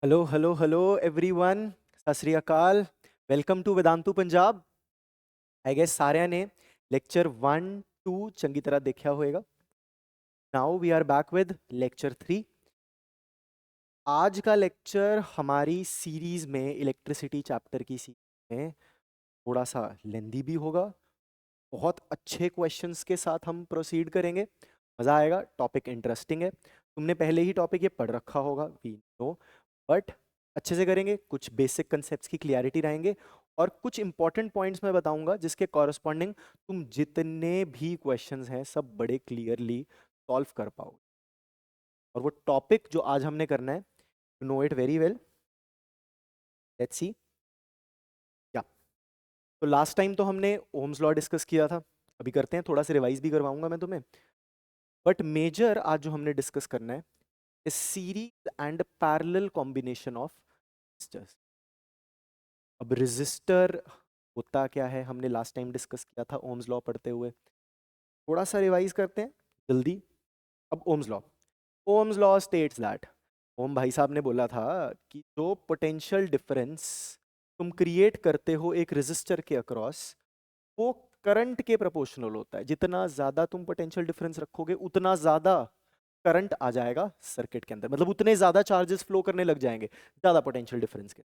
Hello hello hello everyone. Sat Sri Akal. Welcome to Vedantu Punjab. I guess साਰਿਆਂ ने lecture 1 2 चंगी तरह देखा होएगा। Now we are back with lecture 3। आज का लेक्चर हमारी सीरीज में इलेक्ट्रिसिटी चैप्टर की सीरीज में थोड़ा सा लेंदी भी होगा। बहुत अच्छे क्वेश्चंस के साथ हम प्रोसीड करेंगे। मज़ा आएगा। टॉपिक इंटरेस्टिंग है। तुमने पहले ही टॉपिक ये पढ़ रखा होगा, वी नो, बट अच्छे से करेंगे। कुछ बेसिक कंसेप्ट्स की क्लियरिटी रहेंगे और कुछ इंपॉर्टेंट पॉइंट्स मैं बताऊंगा जिसके कॉरस्पॉन्डिंग तुम जितने भी क्वेश्चंस हैं सब बड़े क्लियरली सॉल्व कर पाओगे। और वो टॉपिक जो आज हमने करना है, you know it very well. Let's see क्या। तो लास्ट टाइम तो हमने ओम्स लॉ डिस्कस किया था। अभी करते हैं, थोड़ा सा रिवाइज भी करवाऊंगा मैं तुम्हें। बट मेजर आज जो हमने डिस्कस करना है is series and parallel combination of resistors. अब रेजिस्टर होता क्या है हमने लास्ट टाइम डिस्कस किया था ओम्स लॉ पढ़ते हुए। थोड़ा सा रिवाइज करते हैं जल्दी। अब ओम्स लॉ स्टेट्स दैट, ओम भाई साहब ने बोला था कि जो पोटेंशियल डिफरेंस तुम क्रिएट करते हो एक रेजिस्टर के अक्रॉस, वो करंट के प्रोपोर्शनल होता है। जितना ज्यादा तुम पोटेंशियल डिफरेंस रखोगे उतना ज्यादा करंट आ जाएगा सर्किट के अंदर, मतलब उतने ज्यादा चार्जेस फ्लो करने लग जाएंगे ज्यादा पोटेंशियल डिफरेंस के।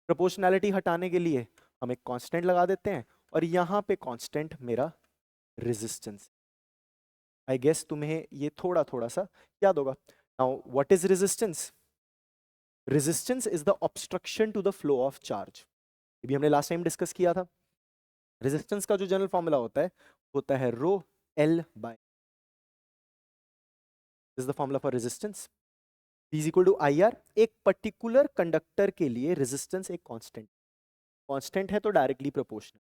प्रोपोर्शनैलिटी हटाने के लिए हम एक कांस्टेंट लगा देते हैं और यहाँ पे कांस्टेंट मेरा रेजिस्टेंस। आई गेस तुम्हें ये थोड़ा थोड़ा सा याद होगा। Now what is resistance? Resistance is the obstruction to the flow of charge. ये भी हमने लास्ट टाइम डिस्कस किया था। रेजिस्टेंस का जो जनरल फॉर्मूला होता है rho L by, this is the formula for resistance. V is equal to I R. एक पर्टिकुलर कंडक्टर के लिए रेजिस्टेंस एक कांस्टेंट, कांस्टेंट है तो डायरेक्टली प्रोपोर्शनल।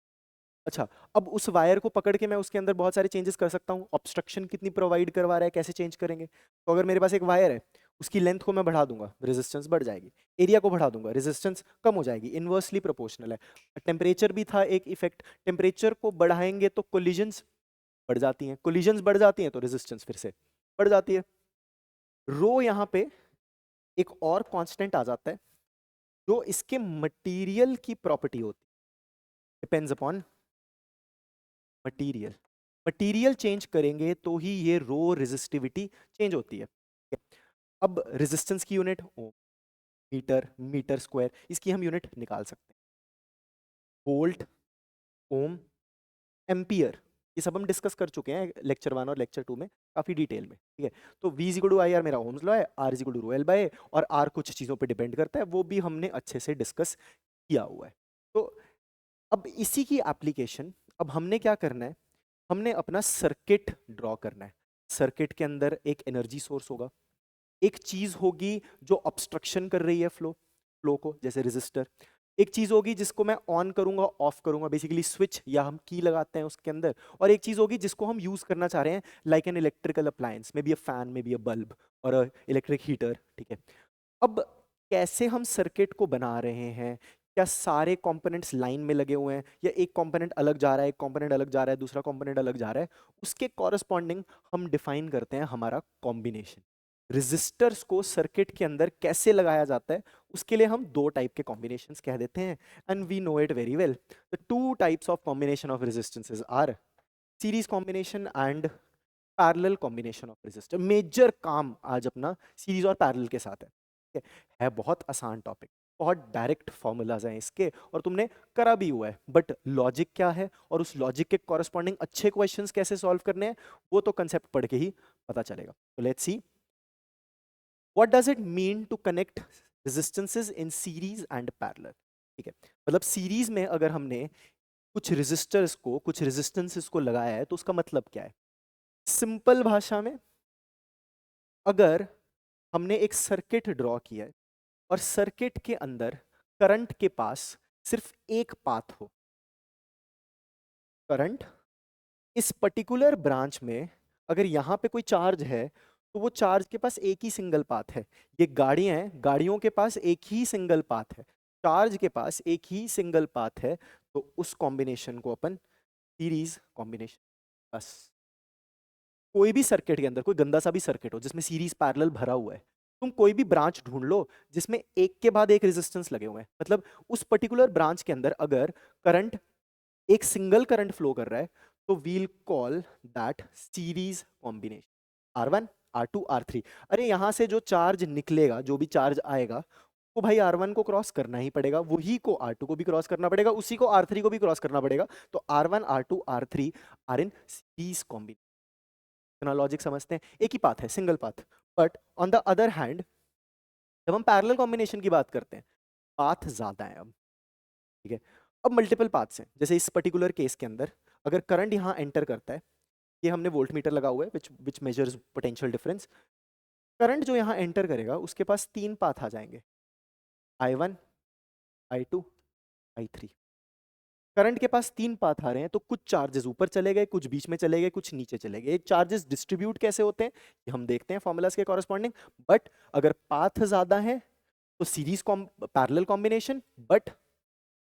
अच्छा, अब उस वायर को पकड़ के मैं उसके अंदर बहुत सारे चेंजेस कर सकता हूँ। ऑब्स्ट्रक्शन कितनी प्रोवाइड करवा रहा है, कैसे चेंज करेंगे? तो अगर मेरे पास एक वायर है, उसकी लेंथ को मैं बढ़ा दूंगा, रेजिस्टेंस बढ़ जाएगी। एरिया को बढ़ा दूंगा, रेजिस्टेंस कम हो जाएगी। इनवर्सली प्रोपोर्शनल है। टेम्परेचर भी था एक इफेक्ट। टेम्परेचर को बढ़ाएंगे तो कोलिजन्स बढ़ जाती हैं, कोलिजन्स बढ़ जाती हैं तो रेजिस्टेंस फिर से बढ़ जाती है। रो यहाँ पे एक और कांस्टेंट आ जाता है जो इसके मटेरियल की प्रॉपर्टी होती है, depends upon material. Material change करेंगे तो ही ये रो रेजिस्टिविटी चेंज होती है। अब रेजिस्टेंस की unit ohm, metre, metre square, इसकी हम यूनिट निकाल सकते हैं। वोल्ट, ओम, एम्पियर, ये सब हम डिस्कस कर चुके हैं लेक्चर 1 और लेक्चर 2 में काफी डिटेल में। ठीक है, तो V is equal to I R मेरा ओम्स लॉ है, R is equal to rho L by, और R कुछ चीजों पे डिपेंड करता है, वो भी हमने अच्छे से डिस्कस किया हुआ है। तो अब इसी की एप्लीकेशन, अब हमने क्या करना है, हमने अपना सर्किट ड्रॉ करना है। सर्किट के अंदर एक एनर्जी सोर्स होगा, एक चीज होगी जो ऑब्स्ट्रक्शन कर रही है फ्लो फ्लो को, जैसे रेजिस्टर। एक चीज होगी जिसको मैं ऑन करूंगा ऑफ करूंगा, बेसिकली स्विच या हम की लगाते हैं उसके अंदर। और एक चीज होगी जिसको हम यूज करना चाह रहे हैं, like an electrical appliance, may be a fan, may be a bulb और इलेक्ट्रिक हीटर। ठीक है, अब कैसे हम सर्किट को बना रहे हैं? क्या सारे कंपोनेंट्स लाइन में लगे हुए हैं, या एक कंपोनेंट अलग जा रहा है, एक कंपोनेंट अलग जा रहा है, दूसरा कंपोनेंट अलग जा रहा है? उसके कॉरस्पॉन्डिंग हम डिफाइन करते हैं हमारा कॉम्बिनेशन। रेजिस्टर्स को सर्किट के अंदर कैसे लगाया जाता है, उसके लिए हम दो टाइप के कॉम्बिनेशंस कह देते हैं, and we know it very well. The two types of combination of resistances are series combination and parallel combination of resistor. Major काम आज अपना सीरीज और पैरेलल के साथ है। ठीक है बहुत आसान टॉपिक, बहुत डायरेक्ट फॉर्मूलाज हैं इसके, और तुमने करा भी हुआ है। बट लॉजिक क्या है और उस लॉजिक के कॉरस्पॉन्डिंग अच्छे क्वेश्चंस कैसे सॉल्व करने हैं, वो तो कंसेप्ट पढ़ के ही पता चलेगा। तो let's see what does it mean to connect resistances in series and parallel. ठीक है, मतलब सीरीज में अगर हमने कुछ रेजिस्टर्स को, कुछ रेजिस्टेंसेस को लगाया है, तो उसका मतलब क्या है? सिंपल भाषा में, अगर हमने एक सर्किट ड्रॉ किया है और सर्किट के अंदर करंट के पास सिर्फ एक पाथ हो, करंट इस पर्टिकुलर ब्रांच में अगर यहाँ पे कोई चार्ज है, तो वो चार्ज के पास एक ही सिंगल पाथ है। ये गाड़ियां हैं, गाड़ियों के पास एक ही सिंगल पाथ है, चार्ज के पास एक ही सिंगल पाथ है। तो उस कॉम्बिनेशन को अपन सीरीज कॉम्बिनेशन। बस कोई भी सर्किट के अंदर, कोई गंदा सा भी सर्किट हो जिसमें सीरीज पैरेलल भरा हुआ है, तुम कोई भी ब्रांच ढूंढ लो जिसमें एक के बाद एक रेजिस्टेंस लगे हुए हैं, मतलब उस पर्टिकुलर ब्रांच के अंदर अगर करंट एक सिंगल करंट फ्लो कर रहा है तो we'll call that series combination R1 R2 R3। अरे यहां से जो चार्ज निकलेगा, जो भी चार्ज आएगा वो भाई R1 को क्रॉस करना ही पड़ेगा, वही को R2 को भी क्रॉस करना पड़ेगा, उसी को R3 को भी क्रॉस करना पड़ेगा। तो R1 R2 R3 are in series combination. इतना लॉजिक समझते हैं, एक ही पाथ है, single path. But on the other hand जब हम पैरेलल कॉम्बिनेशन की बात करते हैं, पाथ ज्यादा है अब, ठीक है। अब मल्टीपल पाथ्स हैं, जैसे इस पर्टिकुलर केस के अंदर अगर करंट यहाँ एंटर करता है, ये हमने वोल्ट मीटर लगा हुआ है विच मेजर्स पोटेंशियल डिफरेंस। करंट जो यहाँ एंटर करेगा उसके पास तीन पाथ आ जाएंगे, I1 I2 I3। करंट के पास तीन पाथ आ रहे हैं तो कुछ चार्जेस ऊपर चले गए, कुछ बीच में चले गए, कुछ नीचे चले गए। चार्जेस डिस्ट्रीब्यूट कैसे होते हैं ये हम देखते हैं फॉर्मूलाज के कॉरेस्पॉन्डिंग। बट अगर पाथ ज्यादा है तो सीरीज पैरेलल कॉम्बिनेशन। बट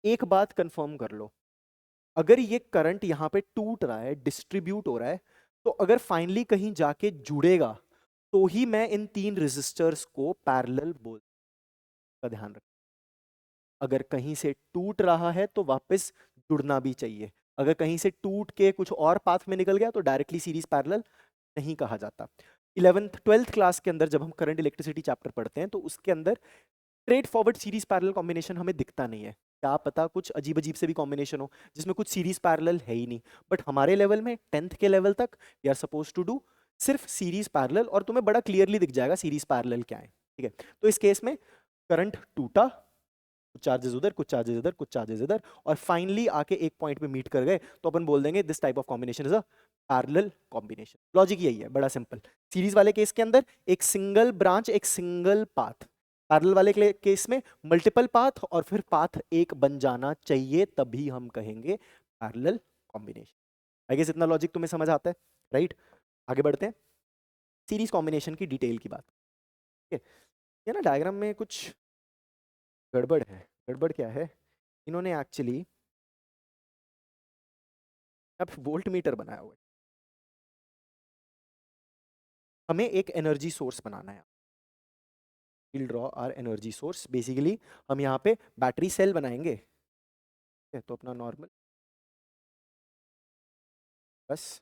एक बात कंफर्म कर लो, अगर ये करंट यहाँ पे टूट रहा है, डिस्ट्रीब्यूट हो रहा है, तो अगर फाइनली कहीं जाके जुड़ेगा तो ही मैं इन तीन रेजिस्टर्स को पैरेलल बोल का ध्यान रख। अगर कहीं से टूट रहा है तो वापस जुड़ना भी चाहिए। अगर कहीं से टूट के कुछ और पाथ में निकल गया तो डायरेक्टली सीरीज पैरेलल नहीं कहा जाता। 11th 12th क्लास के अंदर जब हम करंट इलेक्ट्रिसिटी चैप्टर पढ़ते हैं तो उसके अंदर straight forward series parallel combination हमें दिखता नहीं है। क्या पता कुछ अजीब अजीब से भी कॉम्बिनेशन हो जिसमें कुछ सीरीज पैरेलल है ही नहीं। बट हमारे लेवल में 10th के लेवल तक we are suppose to do सिर्फ सीरीज पैरेलल, और तुम्हें बड़ा क्लियरली दिख जाएगा सीरीज पैरेलल क्या है, ठीक है। तो इस केस में करंट टूटा, कुछ चार्जेस उधर, कुछ चार्जेस इधर, कुछ चार्जेस इधर, और फाइनली आके एक पॉइंट पे मीट कर गए, तो अपन बोल देंगे this type of combination is a parallel combination. Logic यही है, बड़ा सिंपल। सीरीज वाले केस के अंदर एक सिंगल ब्रांच, एक सिंगल पाथ। पैरेलल वाले केस में मल्टीपल पाथ और फिर पाथ एक बन जाना चाहिए, तभी हम कहेंगे पैरेलल कॉम्बिनेशन। आई गेस इतना लॉजिक तुम्हें समझ आता है, राइट? आगे बढ़ते हैं सीरीज कॉम्बिनेशन की डिटेल की बात, ठीक है। ये ना डायग्राम में कुछ गड़बड़ है। गड़बड़ क्या है, इन्होंने एक्चुअली अब वोल्ट मीटर बनाया हुआ है। हमें एक एनर्जी सोर्स बनाना है। Will draw our energy source. Basically हम यहाँ पे बैटरी सेल बनाएंगे, ठीक है। तो अपना नॉर्मल बस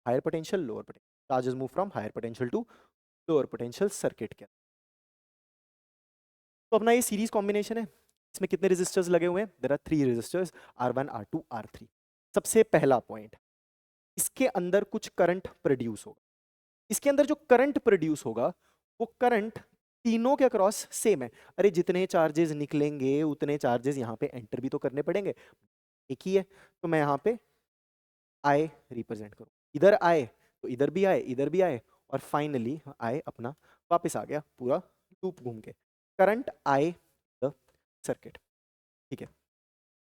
higher potential lower potential, charges move from higher potential to lower potential circuit के। तो अपना ये सीरीज कॉम्बिनेशन है, इसमें कितने रेजिस्टर्स लगे हुए हैं? There are 3 resistors R1 R2 R3। सबसे पहला पॉइंट, इसके अंदर कुछ करंट प्रोड्यूस होगा। इसके अंदर जो करंट प्रोड्यूस होगा वो करंट तीनों के अक्रॉस सेम है। अरे जितने चार्जेस निकलेंगे उतने चार्जेस यहाँ पे एंटर भी तो करने पड़ेंगे, एक ही है। तो मैं यहाँ पे I रिप्रेजेंट करूँ, इधर आए तो इधर भी आए, इधर भी आए, और फाइनली I अपना वापस आ गया पूरा लूप घूम के। करंट I द सर्किट, ठीक है।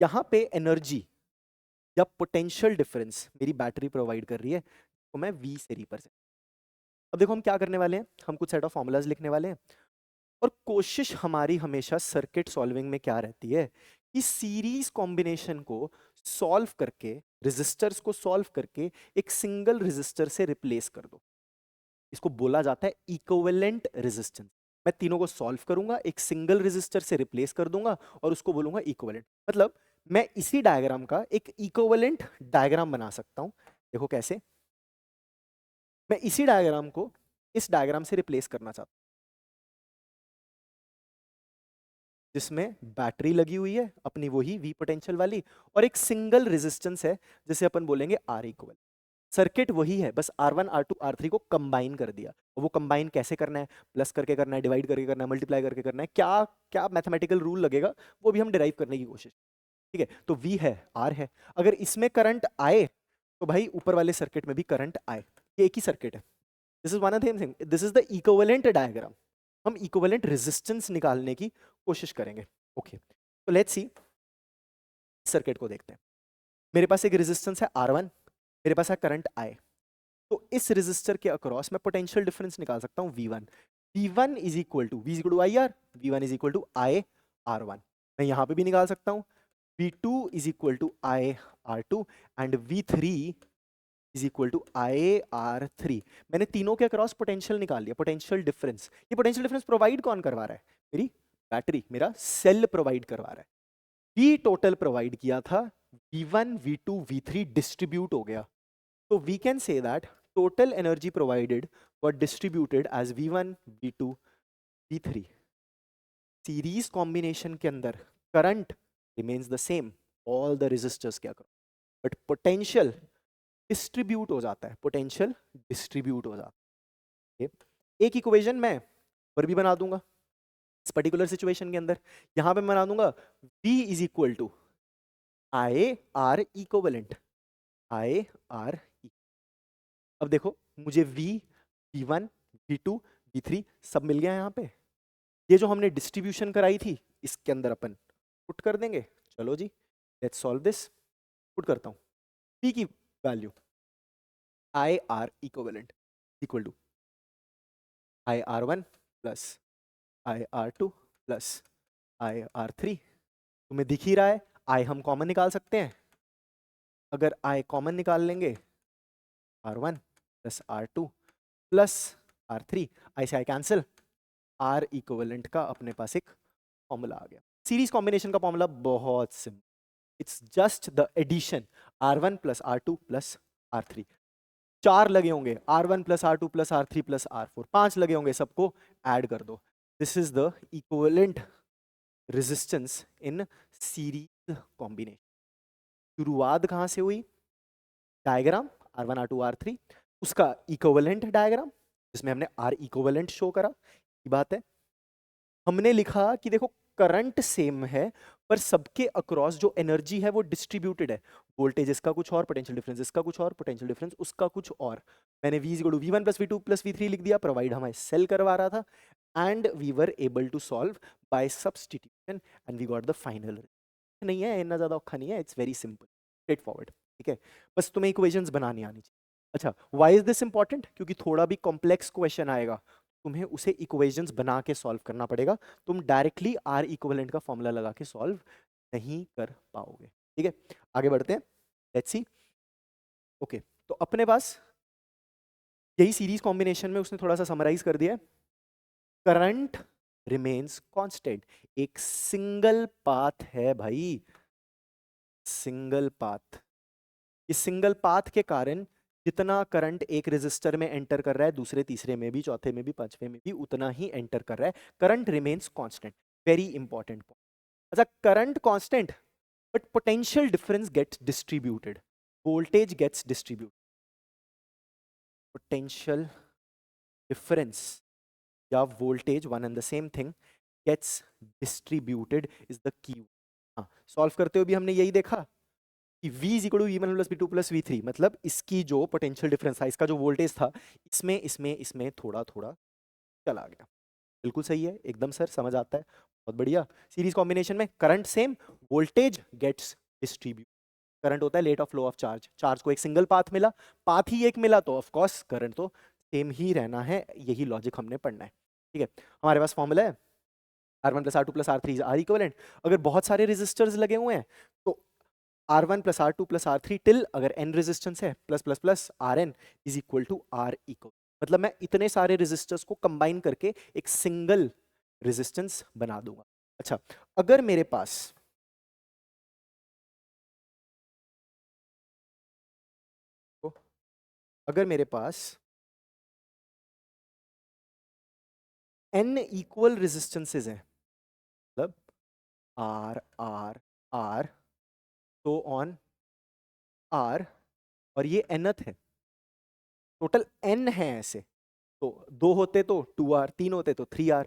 यहाँ पे एनर्जी या पोटेंशियल डिफरेंस मेरी बैटरी प्रोवाइड कर रही है, तो मैं V से रिप्रेजेंट। अब देखो हम क्या करने वाले हैं, हम कुछ सेट ऑफ फॉर्मूलाज लिखने वाले हैं। और कोशिश हमारी हमेशा सर्किट सॉल्विंग में क्या रहती है कि सीरीज कॉम्बिनेशन को सॉल्व करके, रेजिस्टर्स को सॉल्व करके एक सिंगल रेजिस्टर से रिप्लेस कर दो। इसको बोला जाता है इक्विवेलेंट रेजिस्टेंस। मैं तीनों को सॉल्व करूंगा, एक सिंगल रेजिस्टर से रिप्लेस कर दूंगा और उसको बोलूंगा इक्विवेलेंट। मतलब मैं इसी डायग्राम का एक इक्विवेलेंट डायग्राम बना सकता हूं। देखो कैसे, मैं इसी डायग्राम को इस डायग्राम से रिप्लेस करना चाहता हूं जिसमें बैटरी लगी हुई है अपनी वही वी पोटेंशियल वाली, और एक सिंगल रेजिस्टेंस है जिसे अपन बोलेंगे आर इक्वल। सर्किट वही है, बस R1 R2 R3 को कंबाइन कर दिया। और वो कंबाइन कैसे करना है, प्लस करके करना है, डिवाइड करके करना है, मल्टीप्लाई करके करना है, क्या क्या मैथमेटिकल रूल लगेगा वो भी हम डिराइव करने की कोशिश, ठीक है। तो V है, R है, अगर इसमें करंट आए तो भाई ऊपर वाले सर्किट में भी करंट आए, ये एक ही सर्किट है। This is one of thing, this is the equivalent diagram. हम इक्विवेलेंट रेजिस्टेंस निकालने की कोशिश करेंगे, ओके। तो लेट्स सी, सर्किट को देखते हैं। मेरे पास एक रेजिस्टेंस है R1, मेरे पास है करंट I। तो इस रेजिस्टर के अक्रॉस मैं पोटेंशियल डिफरेंस निकाल सकता हूं V1। V1 is equal to V is equal to IR, V1 is equal to I R1। मैं यहां पे भी निकाल सकता हूं V2 is equal to I R2 and V3 is equal to IR3। मैंने तीनों के अक्रॉस पोटेंशियल निकाल लिया, पोटेंशियल डिफरेंस। ये पोटेंशियल डिफरेंस प्रोवाइड कौन करवा रहा है? मेरी बैटरी, मेरा सेल प्रोवाइड करवा रहा है। V टोटल प्रोवाइड किया था, V1 V2 V3 डिस्ट्रीब्यूट हो गया, तो we can say that total energy provided were distributed as V1 V2 V3। Series combination के अंदर current remains the same all the resistors के अक्रॉस, बट पोटेंशियल डिस्ट्रीब्यूट हो जाता है, पोटेंशियल डिस्ट्रीब्यूट हो जाता है। एक इक्वेशन मैं पर भी बना दूंगा इस पर्टिकुलर सिचुएशन के अंदर। यहां पे मैं बना दूंगा V is equal to IR equivalent, IR। अब देखो मुझे V, V1 V2 V3 सब मिल गया यहाँ पे। ये जो हमने डिस्ट्रीब्यूशन कराई थी इसके अंदर अपन पुट कर देंगे। चलो जी, लेट्स सॉल्व दिस। पुट करता हूँ P की value IR equivalent equal to IR1 plus IR2 plus IR3। तुम्हें दिख ही रहा है, I हम कॉमन निकाल सकते हैं। अगर I कॉमन निकाल लेंगे, R1 plus R2 plus R3, I से I कैंसिल, R इक्विवेलेंट का अपने पास एक फॉर्मूला आ गया। सीरीज कॉम्बिनेशन का फॉर्मूला बहुत simple, it's just the addition R1 plus R2 plus R3। 4 लगे होंगे, R1 plus R2 plus R3 plus R4, 5 लगे होंगे, सबको ऐड कर दो। This is the equivalent resistance in series combination. शुरुआत कहां से हुई? डायग्राम R1 R2 R3, उसका इक्विवेलेंट डायग्राम जिसमें हमने R इक्विवेलेंट शो करा। ये बात है, हमने लिखा कि देखो करंट सेम है पर सबके अक्रॉस जो एनर्जी है वो डिस्ट्रीब्यूटेड है। वोल्टेज इसका कुछ और, पोटेंशियल डिफरेंस इसका कुछ और, पोटेंशियल डिफरेंस उसका कुछ और। मैंने V equal to V1 plus V2 plus V3 लिख दिया, प्रोवाइड हमारे सेल करवा रहा था, and we were able to solve by substitution and we got the final. नहीं है, इतना ज्यादा औखा नहीं है, it's very simple, straightforward. ठीक है, बस तुम्हें इक्वेशंस बनानी आनी चाहिए। अच्छा, व्हाई इज दिस इंपॉर्टेंट? क्योंकि थोड़ा भी कॉम्प्लेक्स क्वेश्चन आएगा, तुम्हें उसे इक्वेशंस बना के सॉल्व करना पड़ेगा। तुम डायरेक्टली R इक्विवेलेंट का फॉर्मूला लगा के सॉल्व नहीं कर पाओगे। ठीक है, आगे बढ़ते हैं, लेट्स सी। ओके, तो अपने पास यही सीरीज कॉम्बिनेशन में उसने थोड़ा सा समराइज कर दिया है। करंट रिमेन्स कांस्टेंट, एक सिंगल पाथ है भाई, सिंगल पाथ। इस सिंगल पाथ के कारण जितना करंट एक रेजिस्टर में एंटर कर रहा है, दूसरे तीसरे में भी, चौथे में भी, पांचवे में भी उतना ही एंटर कर रहा है। Current remains constant, very important point. अच्छा, current constant but potential difference gets distributed, voltage gets distributed. Potential difference या voltage, one and the same thing, gets distributed is the key. हाँ, सॉल्व करते हुए भी हमने यही देखा कि V is equal to V1 plus V2 plus V3, मतलब इसकी जो पोटेंशियल डिफरेंस था, इसका जो वोल्टेज था, इसमें इसमें इसमें थोड़ा थोड़ा चला गया। बिल्कुल सही है, एकदम सर, समझ आता है, बहुत बढ़िया। सीरीज कॉम्बिनेशन में current same, voltage gets distribute. Current होता है rate of flow of charge, charge को एक सिंगल पाथ मिला, पाथ ही एक मिला, तो ऑफ कोर्स करंट तो सेम ही रहना है। यही लॉजिक हमने पढ़ना है। ठीक है, हमारे पास फॉर्मूला है R1 plus R2 plus R3 R equivalent. अगर बहुत सारे रेजिस्टर्स लगे हुए हैं तो R1 plus R2 plus R3 till, अगर n रेजिस्टेंस है, plus plus plus Rn is equal to R equal. मतलब मैं इतने सारे रेजिस्टर्स को कंबाइन करके एक सिंगल रेजिस्टेंस बना दूंगा। अच्छा, अगर मेरे पास अगर मेरे पास n इक्वल रेजिस्टेंसेस हैं, मतलब R R R तो ऑन R, और ये nth है, टोटल n है ऐसे, तो 2 होते तो 2R, 3 होते तो 3R।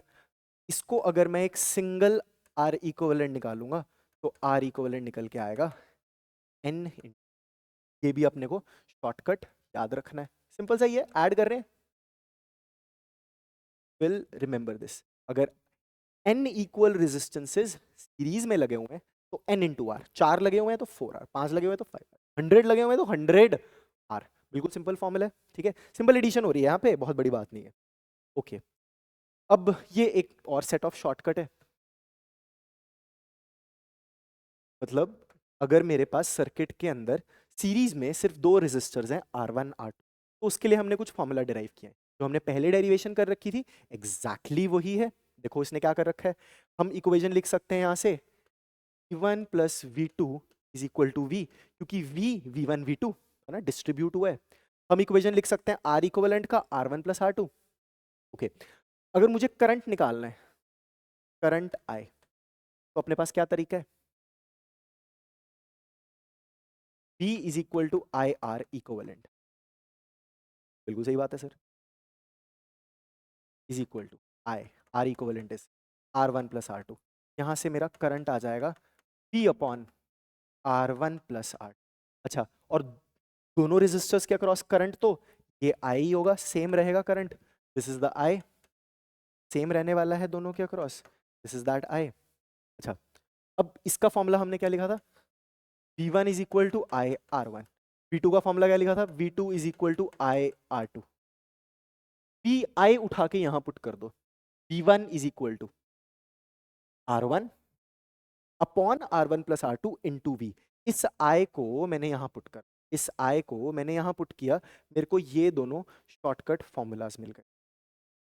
इसको अगर मैं एक सिंगल R इक्विवेलेंट निकालूंगा तो R इक्विवेलेंट निकल के आएगा n। ये भी अपने को शॉर्टकट याद रखना है, सिंपल सा ही है, ऐड कर रहे हैं, विल रिमेंबर दिस। अगर n इक्वल रेजिस्टेंसेस सीरीज में लगे हुए हैं तो n इंटू आर, 4 लगे हुए हैं तो 4R, 5 लगे हुए हैं तो 5R, 100 लगे हुए हैं तो 100R। बिल्कुल सिंपल फॉर्मूला है। ठीक है, सिंपल एडिशन हो रही है यहाँ पे, बहुत बड़ी बात नहीं है। ओके, अब ये एक और सेट ऑफ शॉर्टकट है। मतलब अगर मेरे पास सर्किट के अंदर सीरीज में सिर्फ दो रेजिस्टर्स हैं R1 R2, तो उसके लिए हमने कुछ फॉर्मूला डिराइव किया है जो हमने पहले डेरिवेशन कर रखी थी, एग्जैक्टली वही है। देखो इसने क्या कर रखा है, हम इक्वेशन लिख सकते हैं यहाँ से V1 plus V2 is equal to V, क्योंकि V1 V2 है ना, डिस्ट्रीब्यूट हुआ है। हम इक्वेशन लिख सकते हैं R इक्विवेलेंट का R1 प्लस R2। ओके, अगर मुझे करंट निकालना है, करंट I, तो अपने पास क्या तरीका है, V is equal to I R equivalent. बिल्कुल सही बात है sir, is equal to I, R equivalent is R1 plus R2। यहाँ से मेरा करंट आ जाएगा V upon R1 plus R। अच्छा, और दोनों रेजिस्टर्स के अक्रॉस करंट तो ये I ही होगा, सेम रहेगा current, this is the I, same रहने वाला है दोनों के across, this is that I। अच्छा, अब इसका फॉर्मूला हमने क्या लिखा था, V1 is equal to I R1। V2 का फॉर्मूला क्या लिखा था, V2 is equal to I R2। I उठा के यहां पुट कर दो, V1 is equal to R1 upon R1 plus R2 into V। इस I को मैंने यहां पुट कर, इस I को मैंने यहां पुट किया, मेरे को ये दोनों शॉर्टकट फॉर्मूलाज मिल गए।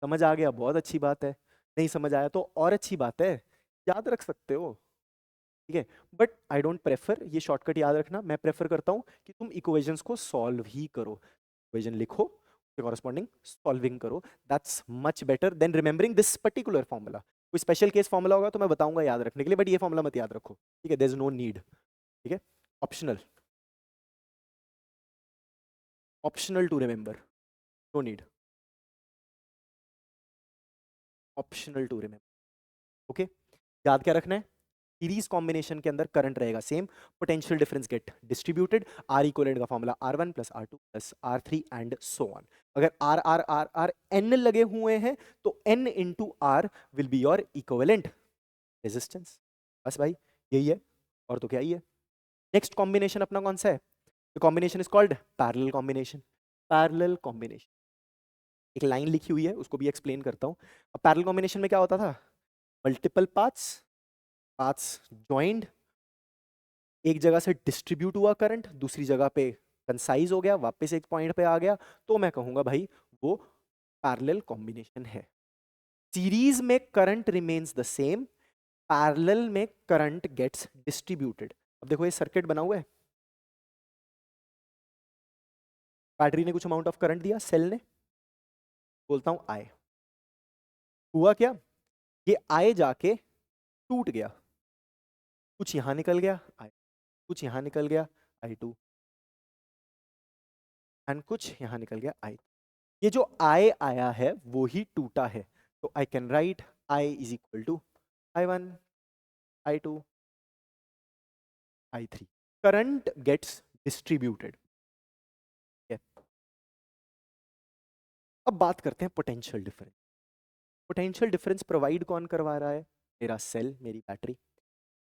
समझ आ गया, बहुत अच्छी बात है। नहीं समझ आया तो और अच्छी बात है, याद रख सकते हो, ठीक है। बट आई डोंट प्रेफर ये शॉर्टकट याद रखना, मैं प्रेफर करता हूं कि तुम इक्वेशंस को सॉल्व ही करो, इक्वेशन लिखो, कॉरेस्पॉन्डिंग सॉल्विंग करो, that's much better than remembering this particular formula. कोई स्पेशल केस फॉर्मूला होगा तो मैं बताऊंगा याद रखने के लिए, बट ये फॉर्मूला मत याद रखो, ठीक है, देयर इज नो नीड, ठीक है, optional, optional to remember, no need, optional to remember. Okay, याद क्या रखना है, सीरीज कॉम्बिनेशन के अंदर करंट रहेगा same, potential difference get distributed, R equivalent का formula R1 plus R2 plus R3 and so on. अगर R R R R N लगे हुए हैं तो N into R will be your equivalent resistance. बस भाई यही है, और तो क्या ही है। नेक्स्ट कॉम्बिनेशन अपना कौन सा है, the combination is called parallel combination. Parallel combination, एक लाइन लिखी हुई है उसको भी एक्सप्लेन करता हूँ। अब पैरेलल कॉम्बिनेशन में क्या होता था, मल्टीपल पाथ्स, पाथ्स जॉइंड, एक जगह से डिस्ट्रीब्यूट हुआ करंट, दूसरी जगह पे कंसाइज हो गया, वापस एक पॉइंट पे आ गया, तो मैं कहूंगा भाई वो पैरेलल कॉम्बिनेशन है। सीरीज में current remains the same, parallel में करंट गेट्स डिस्ट्रीब्यूटेड। अब देखो ये सर्किट बना हुआ है, बैटरी ने कुछ अमाउंट ऑफ करंट दिया, सेल ने, बोलता हूं आई, हुआ क्या, ये आई जाके टूट गया, कुछ यहां निकल गया आई, कुछ यहां निकल गया I2, एंड कुछ यहां निकल गया I। ये जो I आया है वो ही टूटा है, तो I can write I is equal to I1 I2 I3। Current gets distributed. अब बात करते हैं potential difference. Potential difference provide कौन करवा रहा है, मेरा सेल, मेरी बैटरी।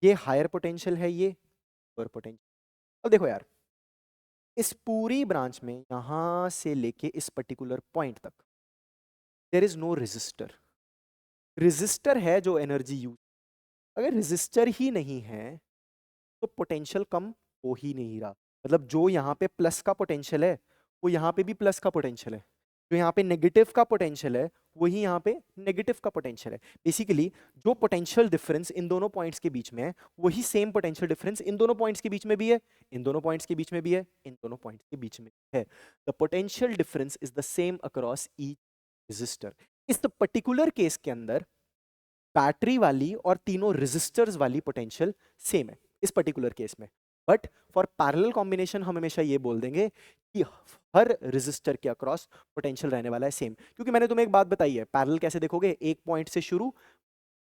ये हायर पोटेंशियल है, ये लोअर पोटेंशियल। अब देखो यार, इस पूरी ब्रांच में यहां से लेके इस पर्टिकुलर पॉइंट तक there is no resistor. Resistor है जो एनर्जी यूज, अगर रेजिस्टर ही नहीं है तो पोटेंशियल कम हो ही नहीं रहा। मतलब जो यहाँ पे प्लस का पोटेंशियल है वो यहाँ पे भी प्लस का पोटेंशियल है, जो यहाँ पे नेगेटिव का पोटेंशियल है वही यहाँ पे नेगेटिव का पोटेंशियल है। बेसिकली जो पोटेंशियल डिफरेंस इन दोनों पॉइंट्स के बीच में है वही सेम पोटेंशियल डिफरेंस इन दोनों पॉइंट्स के बीच में भी है, इन दोनों पॉइंट्स के बीच में भी है, इन दोनों पॉइंट्स के बीच में भी है। The potential difference is the same across each resistor. इस पर्टिकुलर केस के अंदर बैटरी वाली और तीनों रेजिस्टर्स वाली पोटेंशियल सेम है इस पर्टिकुलर केस में। बट फॉर पैरेलल कॉम्बिनेशन हम हमेशा ये बोल देंगे कि हर रेजिस्टर के अक्रॉस पोटेंशियल रहने वाला है सेम, क्योंकि मैंने तुम्हें एक बात बताई है, पैरेलल कैसे देखोगे, एक पॉइंट से शुरू,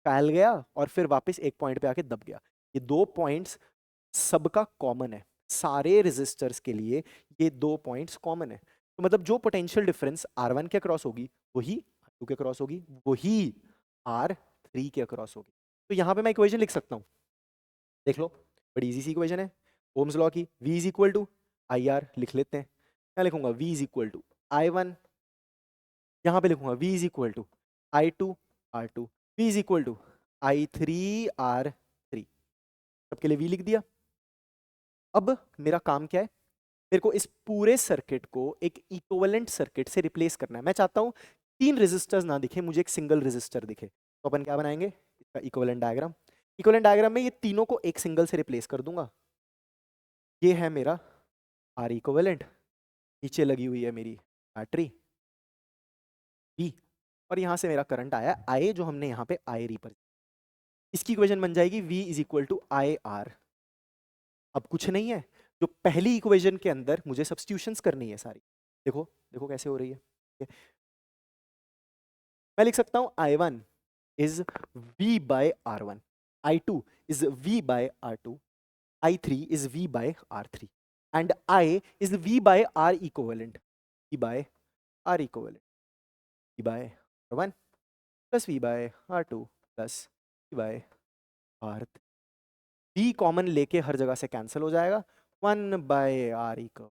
फैल गया और फिर वापस एक पॉइंट पे आके दब गया। ये दो पॉइंट्स सबका कॉमन है, सारे रेजिस्टर्स के लिए ये दो पॉइंट्स कॉमन है। तो मतलब जो पोटेंशियल डिफरेंस R1 के अक्रॉस होगी वही R2 के अक्रॉस होगी, वही R3 के अक्रॉस होगी। तो यहाँ पे मैं इक्वेशन लिख सकता हूँ, देख लो, बड़ी इजी सी इक्वेशन है ओम्स लॉ की। V is equal to I R, लिख लेते हैं, क्या लिखूंगा, V is equal to I1, यहाँ पे लिखूंगा V is equal to I2 R2, V is equal to I3 R3, सबके लिए V लिख दिया। अब मेरा काम क्या है, मेरे को इस पूरे सर्किट को एक इक्विवेलेंट सर्किट से रिप्लेस करना है। मैं चाहता हूं 3 रेजिस्टर्स ना दिखे, मुझे एक सिंगल रेजिस्टर दिखे। तो अपन क्या बनाएंगे, इसका इक्विवेलेंट डायग्राम। इक्विवेलेंट डायग्राम में ये तीनों को एक सिंगल से रिप्लेस कर दूंगा। ये है मेरा आर इक्विवेलेंट, नीचे लगी हुई है मेरी बैटरी बी, और यहां से मेरा करंट आया आई, जो हमने यहाँ पे आई रिप्रेजेंट। इसकी इक्वेशन बन जाएगी V is equal to I R. अब कुछ नहीं है, जो पहली इक्वेशन के अंदर मुझे सब्स्टिट्यूशंस करनी है सारी। देखो देखो कैसे हो रही है। मैं लिख सकता हूं I1 is V by R1, I2 is V by R2, I3 is V by R3, and I is V by R equivalent, V by R equivalent, V by R1 plus V by R2 plus V by R3। V common लेके हर जगह से cancel हो जाएगा। 1 by R equal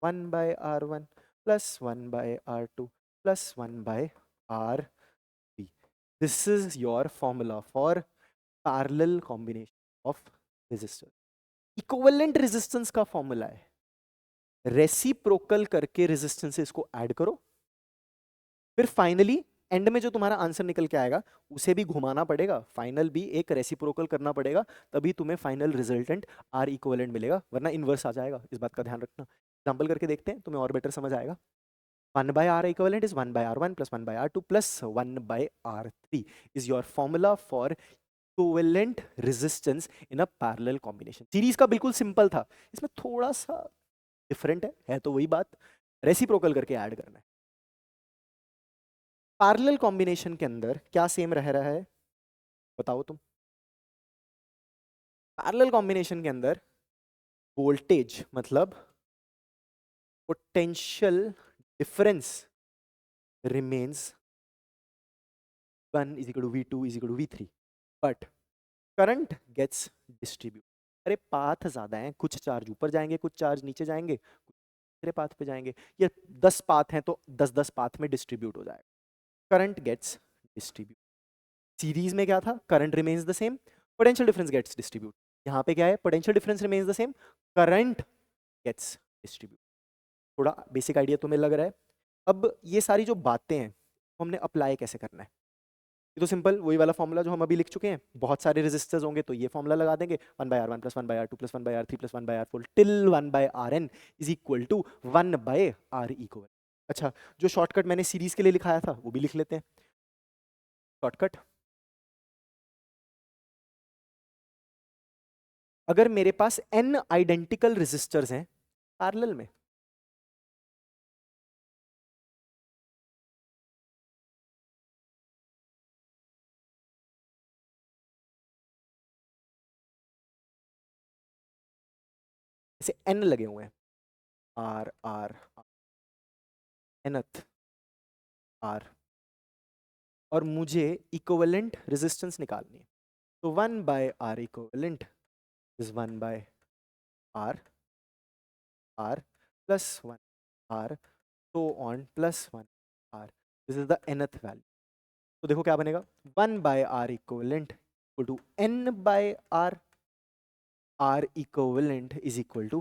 1 by R1 plus 1 by R2 plus 1 by R3। This is your formula for parallel combination of resistors। Equivalent resistance का formula है, reciprocal करके resistances को add करो, फिर फाइनली एंड में जो तुम्हारा आंसर निकल के आएगा उसे भी घुमाना पड़ेगा, फाइनल भी एक रेसिप्रोकल करना पड़ेगा, तभी तुम्हें फाइनल रिजल्टेंट आर इक्विवेलेंट मिलेगा, वरना इनवर्स आ जाएगा। इस बात का ध्यान रखना। एग्जांपल करके देखते हैं, तुम्हें और बेटर समझ आएगा। 1 by R equivalent is 1 by R1 plus 1 by R2 plus 1 by R3 is your formula for equivalent resistance in a parallel combination। Series का बिल्कुल सिंपल था, इसमें थोड़ा सा डिफरेंट है तो वही बात, रेसिप्रोकल करके ऐड करना है। पैरेलल कॉम्बिनेशन के अंदर क्या सेम रह रहा है बताओ तुम। पैरेलल कॉम्बिनेशन के अंदर वोल्टेज मतलब potential difference remains 1 is equal to V2 is equal to V3, but current gets distribute. अरे पाथ ज्यादा हैं, कुछ चार्ज ऊपर जाएंगे, कुछ चार्ज नीचे जाएंगे, कुछ दूसरे पाथ पे जाएंगे। ये 10 पाथ हैं तो 10-10 पाथ में डिस्ट्रीब्यूट हो जाएगा, करंट गेट्स डिस्ट्रीब्यूट। सीरीज में क्या था, current remains the same, potential difference gets distribute. यहाँ पे क्या है, potential difference remains the same, current gets distribute. थोड़ा बेसिक आइडिया तुम्हें लग रहा है। अब ये सारी जो बातें हैं हमने अप्लाई कैसे करना है, ये तो सिंपल वही वाला फॉर्मूला जो हम अभी लिख चुके हैं। बहुत सारे रेजिस्टर्स होंगे तो ये फॉर्मूला लगा देंगे, 1 by R1 plus 1 by R2 plus 1 by R3 plus 1 by R4 till 1 by Rn is equal to 1 by R equivalent। अच्छा, जो शॉर्टकट मैंने सीरीज के लिए लिखाया था वो भी लिख लेते हैं। शॉर्टकट, अगर मेरे पास n आइडेंटिकल रेजिस्टर्स हैं पैरेलल में, जैसे n लगे हुए हैं, R R nth R, और मुझे इक्विवेलेंट रेजिस्टेंस निकालनी है, तो 1 by R equivalent is 1 by R R plus 1 R so on plus 1 R, this is the nth value। तो देखो क्या बनेगा, 1 by R equivalent equal to n by R, R equivalent is equal to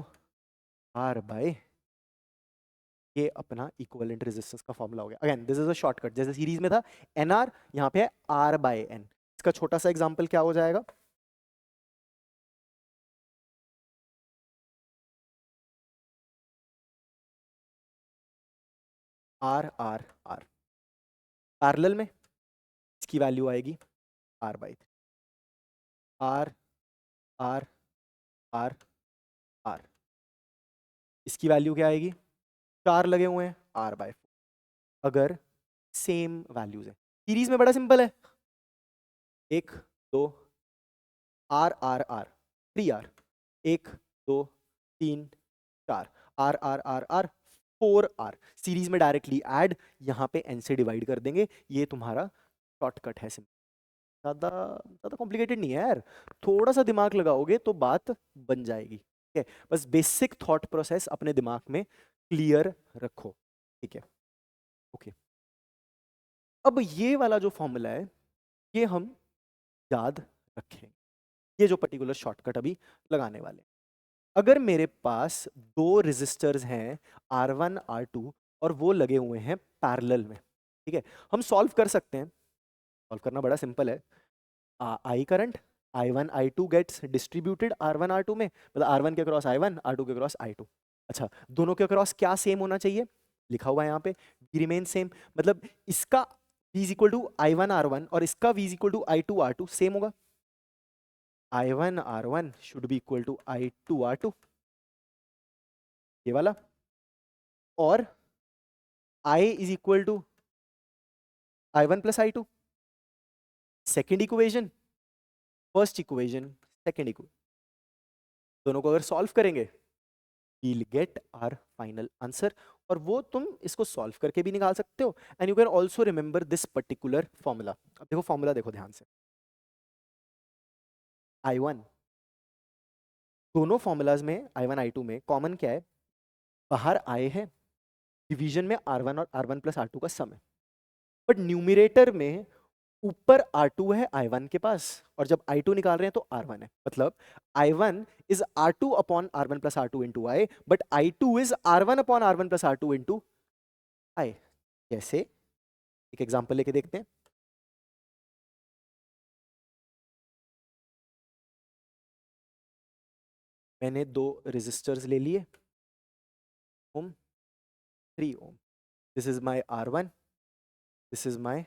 R by, ये अपना equivalent resistance का formula हो गया। Again this is a shortcut, जैसे सीरीज में था NR, यहाँ पे है R by N। इसका छोटा सा एग्जांपल क्या हो जाएगा, R R R, पैरेलल में इसकी वैल्यू आएगी R by 3, R R R R, इसकी वैल्यू क्या आएगी, 4 लगे हुए हैं R by 4। अगर सेम वैल्यूज है, सीरीज में बड़ा सिंपल है, 1 2 R R R 3R, 1 2 3 4 R R R R 4R, series में डायरेक्टली ऐड, यहाँ पे n से डिवाइड कर देंगे, ये तुम्हारा शॉर्टकट है। सिंपल, ज़्यादा ज़्यादा कॉम्प्लिकेटेड नहीं है यार, थोड़ा सा दिमाग लगाओगे तो बात बन जाएगी। ठीक है, बस बेसिक थॉट प्रोसेस अपने दिमाग में क्लियर रखो। ठीक है, ओके। अब ये वाला जो फॉर्मूला है ये हम याद रखें, ये जो पर्टिकुलर शॉर्टकट अभी लगाने वाले हैं। अगर मेरे पास दो रेजिस्टर्स हैं R1 R2 और वो लगे हुए हैं पैरेलल में, ठीक है, हम सॉल्व कर सकते हैं। सॉल्व करना बड़ा सिंपल है। I current I1 I2 gets distributed R1 R2 में, मतलब R1 के क्रॉस I1, R2 के क्रॉस I2। अच्छा, दोनों के क्रॉस क्या सेम होना चाहिए? लिखा हुआ है यहाँ पे रिमेन सेम, मतलब इसका V is equal to I1 R1 और इसका V is equal to I2 R2 same होगा। I1 R1 should be equal to I2 R2, ये वाला। और I is equal to I1 plus I2, second equation, first equation, second equation, दोनों को अगर solve करेंगे we'll get our final answer। और वो तुम इसको सॉल्व करके भी निकाल सकते हो, and you can also remember this particular formula. अब देखो फॉर्मूला देखो ध्यान से, I1, दोनों फॉर्मूलाज में I1 I2 में कॉमन क्या है? बाहर I है, डिवीजन में R1 और R1 प्लस R2 का सम है, बट न्यूमिरेटर में ऊपर R2 है I1 के पास, और जब I2 निकाल रहे हैं तो R1 है, मतलब I1 is R2 upon R1 plus R2 into I, but I2 is R1 upon R1 plus R2 into I। कैसे? एक एग्जांपल लेके देखते हैं। मैंने दो रेजिस्टर्स ले लिए, ohm 3 ohm, this is my R1, this is my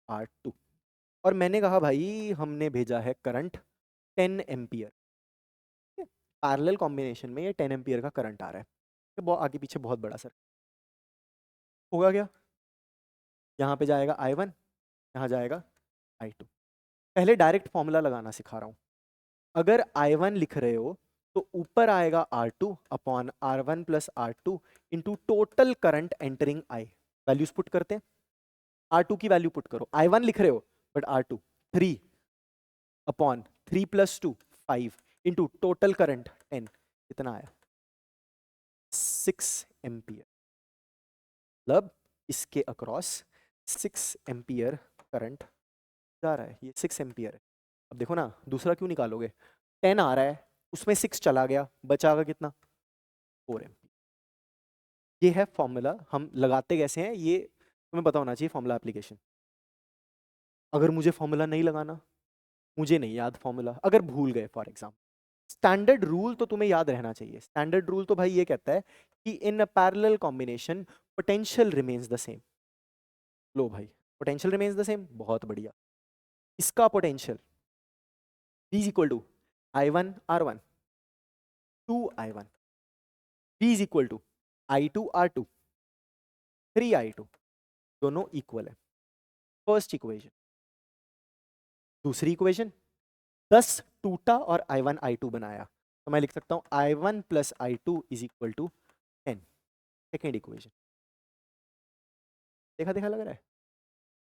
R2, और मैंने कहा भाई हमने भेजा है करंट 10 एम्पियर, पैरेलल कॉम्बिनेशन में ये 10 एम्पियर का करंट आ रहा है, ये बहुत आगे पीछे बहुत बड़ा सर होगा क्या? यहाँ पे जाएगा I1, यहाँ जाएगा I2। पहले डायरेक्ट फॉर्मूला लगाना सिखा रहा हूँ। अगर I1 लिख रहे हो तो ऊपर आएगा R2 upon R1 plus R2 into total current entering I। Values put करते हैं, R2 की वैल्यू पुट करो, I1 लिख रहे हो but R2 3 upon 3 plus 2 5 into total current 10, कितना आया? 6 एम्पियर, मतलब इसके अक्रॉस 6 एम्पियर करंट जा रहा है, ये 6 एम्पियर है। अब देखो ना, दूसरा क्यों निकालोगे? 10 आ रहा है, उसमें 6 चला गया, बचागा कितना? 4 एम्पियर। ये है फॉर्मूला, हम लगाते कैसे हैं ये तुम्हें पता होना चाहिए, फॉर्मूला एप्लीकेशन। अगर मुझे फॉर्मूला नहीं लगाना, मुझे नहीं याद फॉर्मूला, अगर भूल गए फॉर एग्जाम्पल, स्टैंडर्ड रूल तो तुम्हें याद रहना चाहिए। स्टैंडर्ड रूल तो भाई ये कहता है कि in a parallel combination potential remains the same. लो भाई, पोटेंशियल रिमेन्स द सेम, बहुत बढ़िया। इसका potential V is equal to I1 R1 2 I1, V is equal to I2 R2 3 I2, दोनों इक्वल है, फर्स्ट इक्वेशन। दूसरी इक्वेशन, 10 टूटा और I1 I2 बनाया, तो मैं लिख सकता हूं I1 plus I2 is equal to 10, second equation. देखा देखा लग रहा है?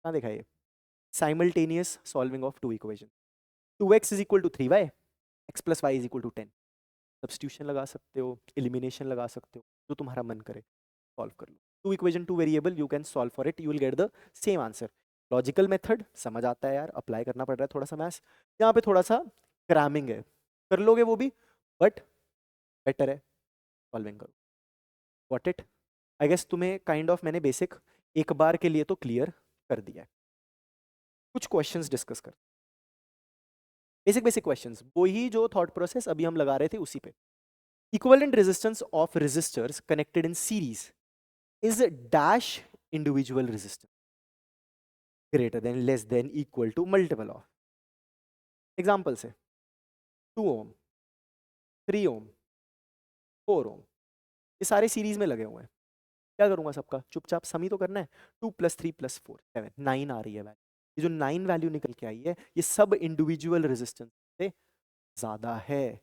कहाँ देखा ये? Simultaneous solving of two equation. 2x is equal to 3y, x plus y is equal to 10। Substitution लगा सकते हो, एलिमिनेशन लगा सकते हो, जो तुम्हारा मन करे सॉल्व कर लो। Two equation two variable, you can solve for it, you will get the same answer. Logical method समझ आता है यार, अप्लाई करना पड़ रहा है थोड़ा सा मैथ्स, यहाँ पे थोड़ा सा क्रैमिंग है, कर लोगे वो भी, बट बेटर है सॉल्विंग करो। व्हाट इट, आई गेस तुम्हें काइंड ऑफ मैंने बेसिक एक बार के लिए तो क्लियर कर दिया है। कुछ क्वेश्चंस डिस्कस कर, बेसिक बेसिक क्वेश्चंस, वही जो थॉट प्रोसेस अभी हम लगा रहे थे उसी पे। Equivalent resistance of resistors connected in series is dash individual resistance greater than less than equal to multiple of. Example से 2 ओम 3 ओम 4 ओम, ये सारे सीरीज में लगे हुए हैं। क्या करूंगा सबका? चुपचाप सम ही तो करना है। 2 प्लस 3 प्लस 4 7 9 आ रही है वैल्यू, ये जो 9 वैल्यू निकल के आई है ये सब इंडिविजुअल रेजिस्टेंस से ज्यादा है,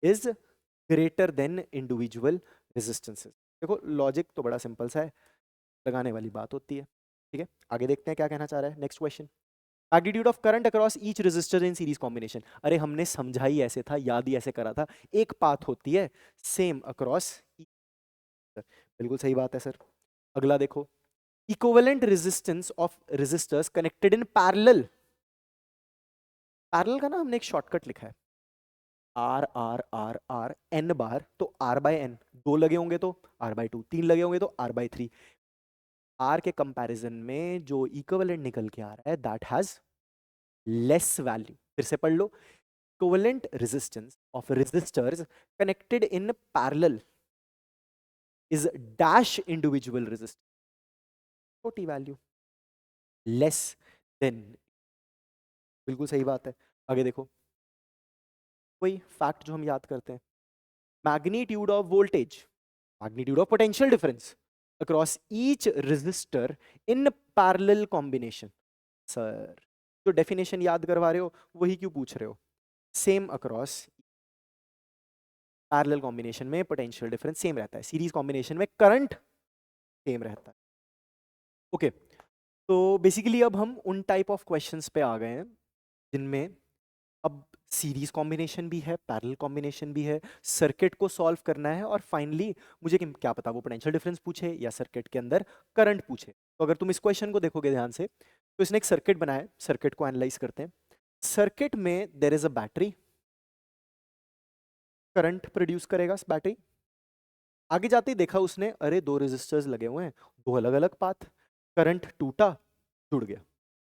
is greater than individual resistances. देखो लॉजिक तो बड़ा सिंपल सा है, लगाने वाली बात होती है। ठीक है, आगे देखते हैं क्या कहना चाह रहा है। Next question, magnitude of current across each resistor in series combination. अरे हमने समझा ही ऐसे था, याद ही ऐसे करा था, एक पाथ होती है सेम अक्रॉस, बिल्कुल सही बात है सर। अगला देखो, equivalent resistance of resistors connected in parallel. Parallel का ना हमने एक शॉर्टकट लिखा है, R R R R N बार, तो आर बाय एन 2 लगे होंगे तो आर बाय 2, 3 लगे होंगे तो आर बाय 3। आर के कंपैरिजन में जो इक्विवेलेंट निकल के आ रहा है दैट हैज लेस वैल्यू। फिर से पढ़ लो, equivalent resistance of resistors connected in parallel is dash individual resistance, छोटी वैल्यू, लेस देन। बिल्कुल सही बात है। आगे देखो, वही फैक्ट जो हम याद करते हैं, magnitude of voltage, magnitude of potential difference across each resistor in parallel combination. Sir जो डेफिनेशन याद करवा रहे हो वही क्यों पूछ रहे हो? सेम अक्रॉस पैरेलल कॉम्बिनेशन में पोटेंशियल डिफरेंस सेम रहता है, सीरीज कॉम्बिनेशन में करंट सेम रहता है। ओके, तो बेसिकली अब हम उन टाइप ऑफ क्वेश्चंस पे आ गए हैं जिनमें अब सीरीज कॉम्बिनेशन भी है, पैरेलल कॉम्बिनेशन भी है, सर्किट को सॉल्व करना है, और फाइनली मुझे क्या पता वो पोटेंशियल डिफरेंस पूछे या सर्किट के अंदर करंट पूछे। तो अगर तुम इस क्वेश्चन को देखोगे ध्यान से, तो इसने एक सर्किट बनाया है, सर्किट को एनालाइज करते हैं। सर्किट में there is a battery, current produce करेगा बैटरी। आगे जाते ही देखा उसने, अरे दो रेजिस्टर्स लगे हुए हैं, दो अलग अलग पाथ, करंट टूटा, जुड़ गया।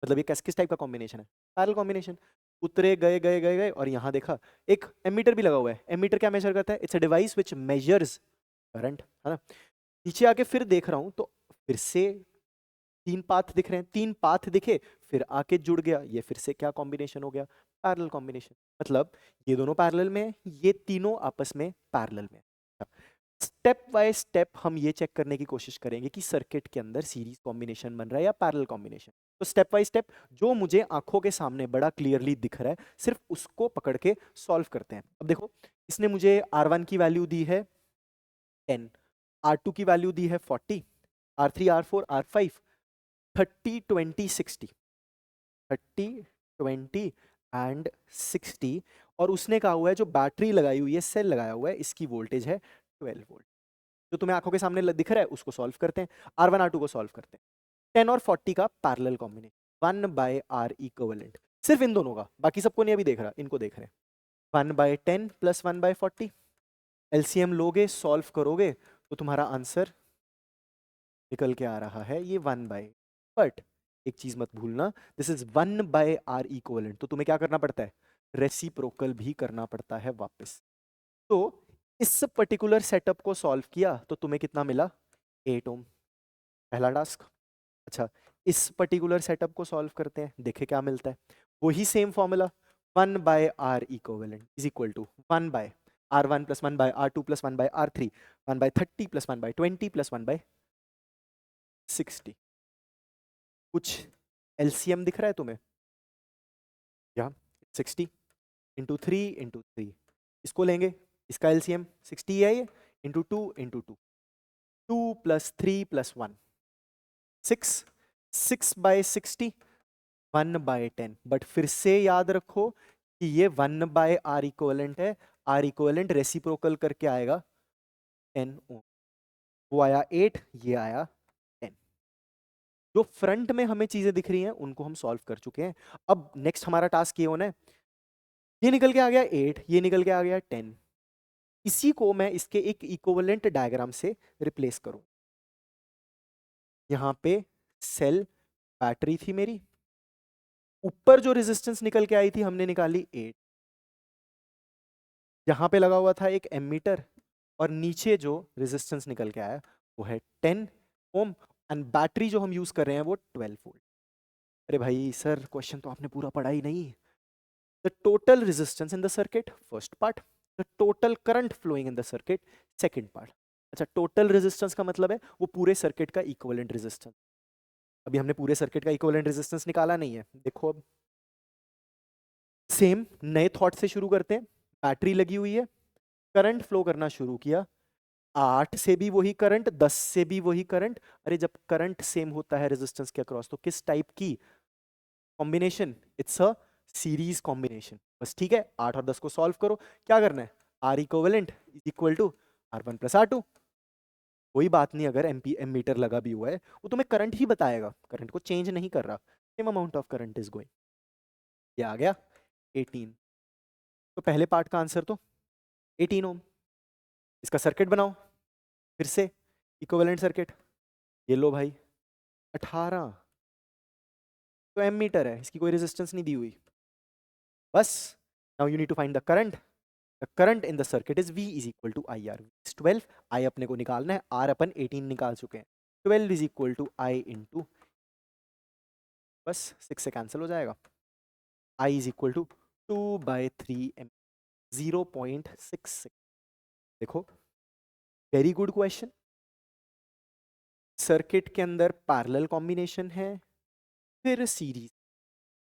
मतलब ये किस टाइप का कॉम्बिनेशन है? Parallel combination. उतरे गए गए गए गए और यहाँ देखा एक एमीटर भी लगा हुआ है। एमीटर क्या मेजर करता है? It's a device which measures current, है ना। नीचे आके फिर देख रहा हूँ तो फिर से 3 पाथ दिख रहे हैं, 3 पाथ दिखे फिर आके जुड़ गया। ये फिर से क्या कॉम्बिनेशन हो गया? Parallel combination. मतलब ये दोनों पैरेलल में, ये तीनों आपस में पैरेलल में। स्टेप बाय स्टेप हम ये चेक करने की कोशिश करेंगे कि सर्किट के अंदर सीरीज कॉम्बिनेशन बन रहा है या पैरेलल कॉम्बिनेशन। तो स्टेप बाय स्टेप जो मुझे आंखों के सामने बड़ा क्लियरली दिख रहा है, सिर्फ उसको पकड़ के सॉल्व करते हैं। अब देखो, इसने मुझे R1 की वैल्यू दी है 10, R2 की वैल्यू दी है 40, R3 R4 R5 30 20 60, 30 20 एंड 60। और उसने कहा हुआ है जो बैटरी लगाई हुई है, सेल लगाया हुआ है, इसकी वोल्टेज है 12 वोल्ट। जो तुम्हें आंखों के सामने दिख रहा है उसको सॉल्व करते हैं, R1 R2 को सॉल्व करते हैं। 10 और 40 का parallel combination 1 by R equivalent, सिर्फ इन दोनों का, बाकी सबको नहीं अभी देख रहा, इनको देख रहे हैं। 1 बाय 10 प्लस 1 बाय 40, एलसीएम लोगे, सॉल्व करोगे तो तुम्हारा आंसर निकल के आ रहा है ये 1 बाय। बट एक चीज मत भूलना, this is 1 by R equivalent, तो तुम्हें क्या करना पड़ता है? रेसिप्रोकल भी करना पड़ता है वापस। तो इस पर्टिकुलर सेटअप को सॉल्व किया तो तुम्हें कितना मिला? 8 ओम, पहला टास्क। अच्छा, इस पर्टिकुलर सेटअप को सॉल्व करते हैं, देखे क्या मिलता है। वही same formula, 1 by R equivalent is equal to 1 by R1 plus 1 by R2 plus 1 by R3, 1 by 30 plus 1 by 20 plus 1 by 60। कुछ एलसीएम दिख रहा है तुम्हें? या 60 इंटू 3 इंटू 3, इसको लेंगे, इसका एलसीएम 60 है ये, into 2 into 2, 2 plus 3 plus 1 6, 6 by 60, 1 by 10। But फिर से याद रखो कि ये 1 बाय आर इक्विवेलेंट है, आर इक्विवेलेंट रेसिप्रोकल करके आएगा 10 ओम। वो आया 8, ये आया 10। जो फ्रंट में हमें चीजें दिख रही हैं उनको हम सॉल्व कर चुके हैं। अब नेक्स्ट हमारा टास्क ये होना है, ये निकल के आ गया 8, ये निकल के आ गया 10, इसी को मैं इसके एक इक्विवेलेंट डायग्राम से रिप्लेस करूं। यहां पे सेल बैटरी थी मेरी, ऊपर जो रेजिस्टेंस निकल के आई थी हमने निकाली 8, यहां पे लगा हुआ था एक एमीटर, और नीचे जो रेजिस्टेंस निकल के आया वो है 10 ओम, एंड बैटरी जो हम यूज कर रहे हैं वो 12 वोल्ट। अरे भाई सर, क्वेश्चन तो आपने पूरा पढ़ा ही नहीं। The total resistance in the circuit, first part. The total current flowing in the circuit, second part. अच्छा, टोटल रेजिस्टेंस का मतलब है वो पूरे सर्किट का इक्विवेलेंट रेजिस्टेंस। अभी हमने पूरे सर्किट का इक्विवेलेंट रेजिस्टेंस निकाला नहीं है। देखो अब सेम नए थॉट से शुरू करते हैं। बैटरी लगी हुई है, करंट फ्लो करना शुरू किया, 8 से भी वही करंट, 10 से भी वही करंट। अरे जब करंट सेम होता है रेजिस्टेंस के अक्रॉस तो किस टाइप की combination? It's a series combination. बस ठीक है, 8 और 10 को सॉल्व करो। क्या करना है? R equivalent is equal to R1 plus R2। कोई बात नहीं, अगर एमीटर लगा भी हुआ है वो तुम्हें करंट ही बताएगा, करंट को चेंज नहीं कर रहा। Same amount of current is going. ये आ गया 18। तो पहले पार्ट का आंसर तो 18 ओम। इसका सर्किट बनाओ फिर से, इक्विवेलेंट सर्किट, ये लो भाई 18, तो एमीटर है, इसकी कोई रेजिस्टेंस नहीं दी हुई। बस now you need to find the current. The current in the circuit is V is equal to I R. 12, I अपने को निकालना है, R अपन 18 निकाल चुके हैं। 12 is equal to I into, बस 6 से कैंसिल हो जाएगा, I is equal to 2/3 amp, 0.66। देखो वेरी गुड क्वेश्चन। सर्किट के अंदर पैरेलल कॉम्बिनेशन है फिर सीरीज,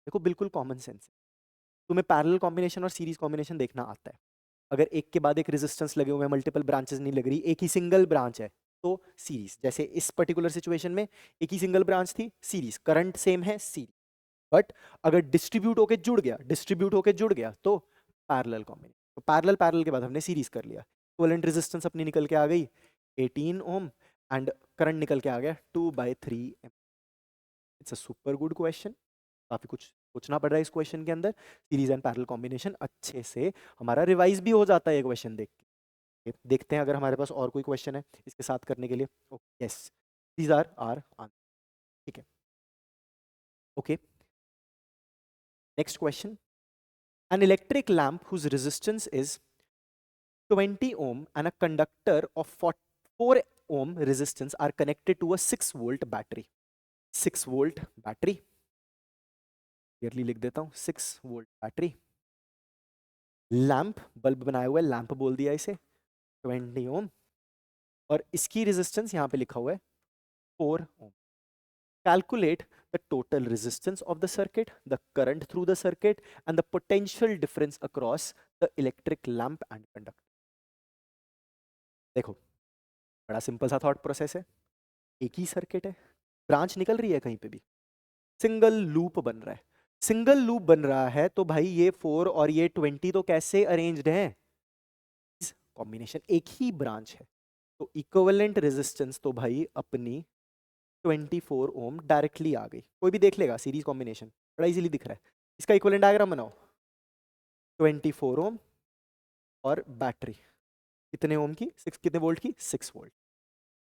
देखो बिल्कुल कॉमन सेंस है। तुम्हें पैरेलल कॉम्बिनेशन और सीरीज कॉम्बिनेशन देखना आता है। अगर एक के बाद एक रेजिस्टेंस लगे हुए हैं, मल्टीपल ब्रांचेस नहीं लग रही, एक ही सिंगल ब्रांच है, तो सीरीज। जैसे इस पर्टिकुलर सिचुएशन में एक ही सिंगल ब्रांच थी, सीरीज, करंट सेम है, सीरीज। बट अगर डिस्ट्रीब्यूट होके जुड़ गया तो पैरेलल कॉम्बिनेशन। तो पैरेलल पैरेलल के बाद हमने सीरीज कर लिया। इक्विवेलेंट रेजिस्टेंस अपनी निकल के आ गई 18 ओम एंड करंट निकल के आ गया 2/3 amp. It's a super good question. काफी कुछ सोचना पड़ रहा है इस क्वेश्चन के अंदर। सीरीज एंड पैरेलल कॉम्बिनेशन अच्छे से हमारा रिवाइज भी हो जाता है ये क्वेश्चन देख के। देखते हैं अगर हमारे पास और कोई क्वेश्चन है इसके साथ करने के लिए। Yes, these are are answer. ठीक है, okay. Next question, an electric lamp whose resistance is 20 ohm and a conductor of 4 ohm resistance are connected to a 6 volt battery। 6 volt battery, clearly लिख देता हूं, 6 वोल्ट बैटरी। लैंप, बल्ब बनाया हुआ है, lamp बोल दिया इसे, 20 ओम, और इसकी रेजिस्टेंस यहां पे लिखा हुआ है 4 ohm. Calculate the total resistance of the circuit, the current through the circuit and the potential difference across the electric lamp and conductor. देखो बड़ा सिंपल सा थॉट प्रोसेस है, एक ही सर्किट है, ब्रांच निकल रही है कहीं पे भी, सिंगल लूप बन रहा है। सिंगल लूप बन रहा है तो भाई ये 4 और ये 20 तो कैसे अरेंज्ड हैं? कॉम्बिनेशन, एक ही ब्रांच है, तो इक्विवेलेंट रेजिस्टेंस तो भाई अपनी 24 ओम डायरेक्टली आ गई। कोई भी देख लेगा, सीरीज कॉम्बिनेशन बड़ा इजीली दिख रहा है। इसका इक्विवेलेंट डायग्राम बनाओ, 24 ओम और बैटरी कितने ओम की, 6 कितने वोल्ट की, 6 volt.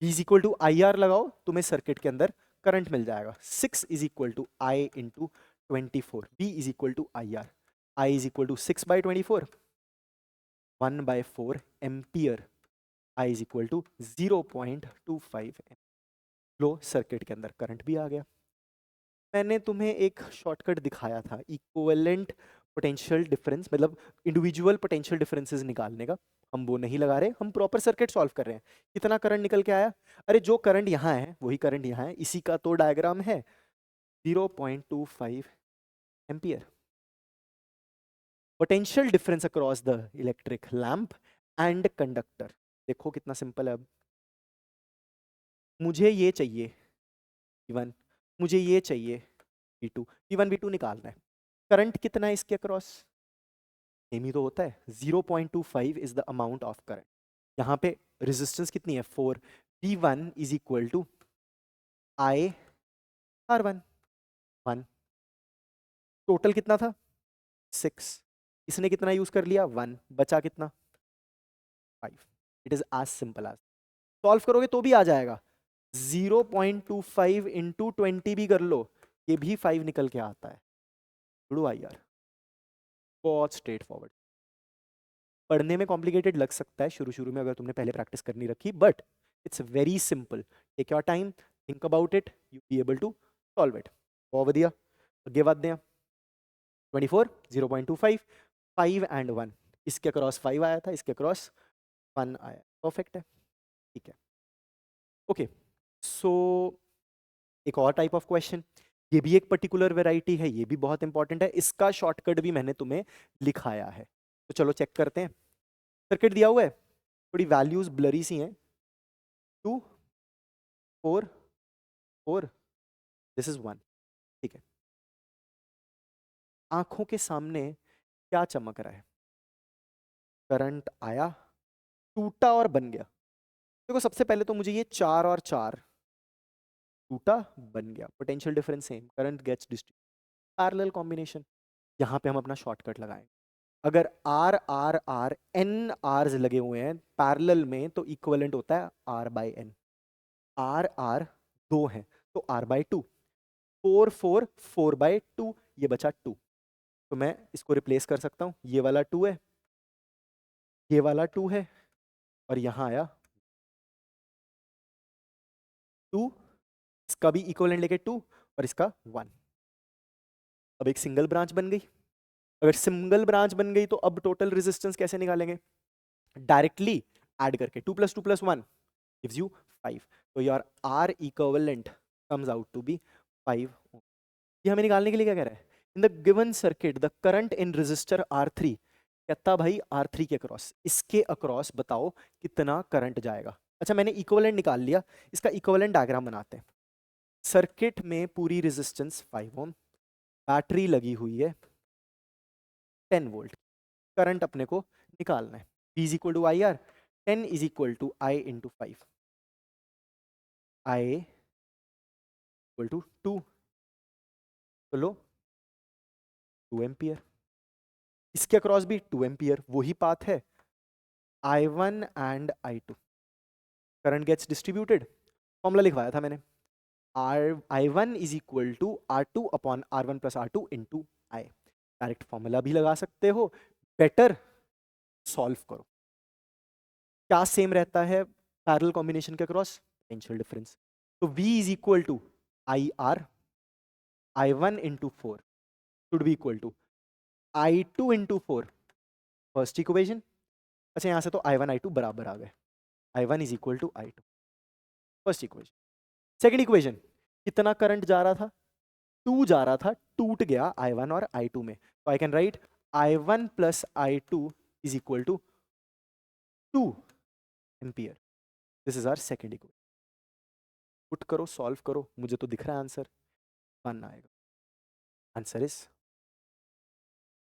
V is equal to I R लगाओ, तुम्हें सर्किट के अंदर करंट मिल जाएगा। 6 is equal to I into 24, V is equal to I R, I is equal to 6/24, 1/4 ampere, I is equal to 0.25 amp. लो circuit के अंदर current भी आ गया। मैंने तुम्हें एक शॉर्टकट दिखाया था इक्विवेलेंट पोटेंशियल डिफरेंस, मतलब इंडिविजुअल पोटेंशियल डिफरेंसेस निकालने का। हम वो नहीं लगा रहे, हम प्रॉपर सर्किट सॉल्व कर रहे हैं। कितना करंट निकल के आया, अरे जो करंट यहाँ है वही करंट यहाँ है, इसी का तो डायग्राम है, 0.25 ampere. Potential difference across the electric lamp and conductor. देखो कितना सिंपल है। अब मुझे ये चाहिए V1, मुझे ये चाहिए V2, V1 V2 निकालना है। करंट कितना है इसके अक्रॉस, सेम ही तो होता है, 0.25 is the amount of current. यहाँ पे रेजिस्टेंस कितनी है, 4, V1 is equal to I R1, 1, total कितना था 6, इसने कितना यूज कर लिया 1, बचा कितना 5। It is as simple as, solve करोगे तो भी आ जाएगा। 0.25 इंटू 20 भी कर लो, ये भी 5 निकल के आता है। आई यार, बहुत स्ट्रेट फॉरवर्ड। पढ़ने में कॉम्प्लिकेटेड लग सकता है शुरू शुरू में अगर तुमने पहले प्रैक्टिस करनी रखी, but it's very simple. Take your time, think about it, you be able to solve it. बहुत बढ़िया। अगे बढ़ते हैं। 24, 0.25, 5 एंड 1, इसके क्रॉस 5 आया था, इसके क्रॉस 1 आया, परफेक्ट है, ठीक है। ओके, सो एक और टाइप ऑफ क्वेश्चन, ये भी एक पर्टिकुलर वेराइटी है, ये भी बहुत इंपॉर्टेंट है, इसका शॉर्टकट भी मैंने तुम्हें लिखाया है। तो चलो चेक करते हैं। सर्किट दिया हुआ है, थोड़ी वैल्यूज ब्लरी सी हैं, 2, 4, 4, दिस इज 1, ठीक है। आंखों के सामने क्या चमक रहा है, करंट आया, टूटा और बन गया। देखो सबसे पहले तो मुझे ये 4 और 4, टूटा बन गया, potential difference same, current gets distributed, parallel combination. यहाँ पे हम अपना शॉर्टकट लगाएंगे। अगर R R R n R's लगे हुए हैं पैरेलल में तो इक्विवेलेंट होता है R by n. R R 2 है तो आर बाई 2। 4 4 4 बाई 2, ये बचा 2। तो मैं इसको रिप्लेस कर सकता हूँ, ये वाला 2 है, ये वाला 2 है, और यहां आया 2, इसका भी इक्विवेलेंट लेके 2 और इसका 1। अब एक सिंगल ब्रांच बन गई। अगर सिंगल ब्रांच बन गई तो अब टोटल रेजिस्टेंस कैसे निकालेंगे? डायरेक्टली ऐड करके 2 + 2 + 1 gives you 5। तो your R equivalent comes out to be 5 ohm। ये हमें निकालने के लिए क्या कह रहा है? In the given circuit the current in resistor R3, कहता भाई R3 के अक्रॉस, इसके अक्रॉस बताओ कितना करंट जाएगा। अच्छा मैंने इक्विवेलेंट निकाल लिया, इसका इक्विवेलेंट डायग्राम बनाते हैं। सर्किट में पूरी रेजिस्टेंस 5 ओम, बैटरी लगी हुई है 10 वोल्ट, करंट अपने को निकालना है। V is equal to IR, 10 is equal to I into 5, I equal to 2, तो लो 2 एम्पियर। इसके अक्रॉस भी 2 एम्पियर, वही पाथ है I1 and I2। Current gets distributed, formula लिखवाया था मैंने, I1 is equal to R2 upon R1 plus R2 into I। Direct formula भी लगा सकते हो, बेटर सॉल्व करो। क्या सेम रहता है पैरेलल कॉम्बिनेशन के अक्रॉस? Potential difference. तो V is equal to IR, I1 into 4 should be equal to I2 into 4, first equation. अच्छा यहां से तो I1 I2 बराबर आ गए, I1 is equal to I2, first equation. Second equation, कितना current जा रहा था? 2 जा रहा था, टूट गया I1 और I2 में, तो I can write I1 plus I2 is equal to 2 ampere. This is our second equation. Put करो, सॉल्व करो, मुझे तो दिख रहा है आंसर 1 आएगा। आंसर इज,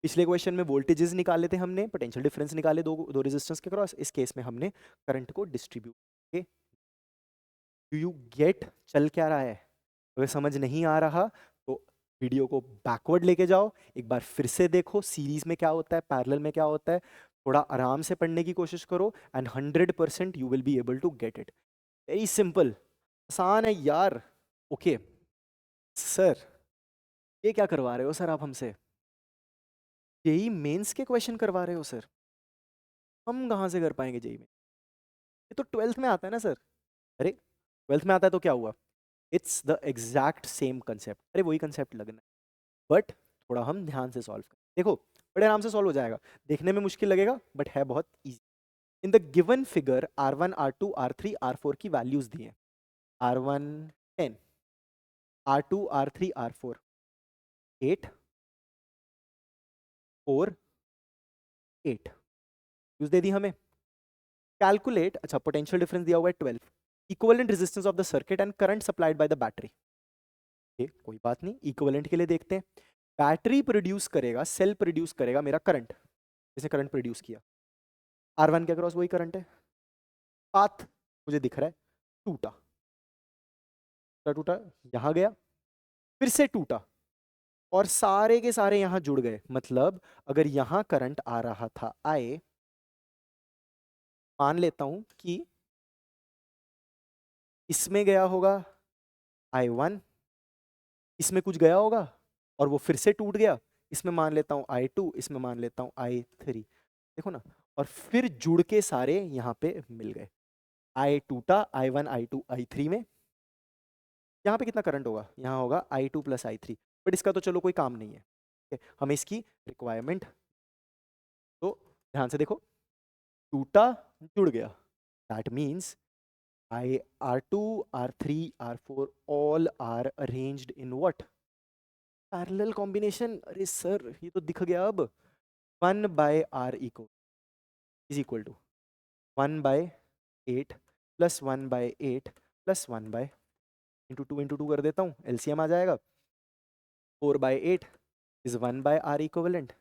पिछले क्वेश्चन में वोल्टेजेस निकाले थे हमने, पोटेंशियल डिफरेंस निकाले दो रेजिस्टेंस के क्रॉस, इस केस में हमने करंट को डिस्ट्रीब्यूट। डू यू गेट चल क्या रहा है? अगर समझ नहीं आ रहा तो वीडियो को बैकवर्ड लेके जाओ, एक बार फिर से देखो सीरीज में क्या होता है, पैरेलल में क्या होता है, थोड़ा आराम से पढ़ने की कोशिश करो and 100% you will be able to get it. Very simple, आसान है यार। ओके सर, ये क्या करवा रहे हो सर आप हमसे? जेई मेंस के क्वेश्चन करवा रहे हो सर? हम कहाँ से कर पाएंगे जेई में? ये तो 12th में आता है ना सर। अरे 12th में आता है तो क्या हुआ? It's the exact same concept, अरे वही कंसेप्ट लगना है, बट थोड़ा हम ध्यान से सॉल्व करें। देखो बड़े आराम से सॉल्व हो जाएगा, देखने में मुश्किल लगेगा बट है बहुत easy. In the given figure R1 R2 R3 R4 की वैल्यूज दी हैं। R1 10, R2 R3 R4 8, 4 8 use दे दी हमें। कैलकुलेट, अच्छा पोटेंशियल डिफरेंस दिया हुआ है 12, equivalent resistance of the circuit and current supplied by the battery. कोई बात नहीं, इक्विवेलेंट के लिए देखते हैं। बैटरी प्रोड्यूस करेगा, सेल प्रोड्यूस करेगा मेरा करंट, जैसे करंट प्रोड्यूस किया, R1 के अक्रॉस वही करंट है, पाथ मुझे दिख रहा है, टूटा टूटा, यहां गया, फिर से टूटा, और सारे के सारे यहां जुड़ गए। मतलब अगर यहां करंट आ रहा था I, मान लेता हूं कि इसमें गया होगा I1, इसमें कुछ गया होगा और वो फिर से टूट गया, इसमें मान लेता हूं I2, इसमें मान लेता हूं I3, देखो ना, और फिर जुड़ के सारे यहां पे मिल गए। I टूटा, I1 I2 I3 में, यहाँ पे कितना करंट होगा? यहाँ होगा I2 + I3, बट इसका तो चलो कोई काम नहीं है, ठीक है? हमें इसकी रिक्वायरमेंट, तो ध्यान से देखो, टूटा जुड़ गया, that means R2 R3 R4 all are arranged in what? Parallel combination. अरे सर ये तो दिख गया अब, 1/R is equal to 1/8 + 1/8 + 1 into 2 into 2 कर देता हूँ, एलसीएम आ जाएगा, 4/8 is 1/R equivalent,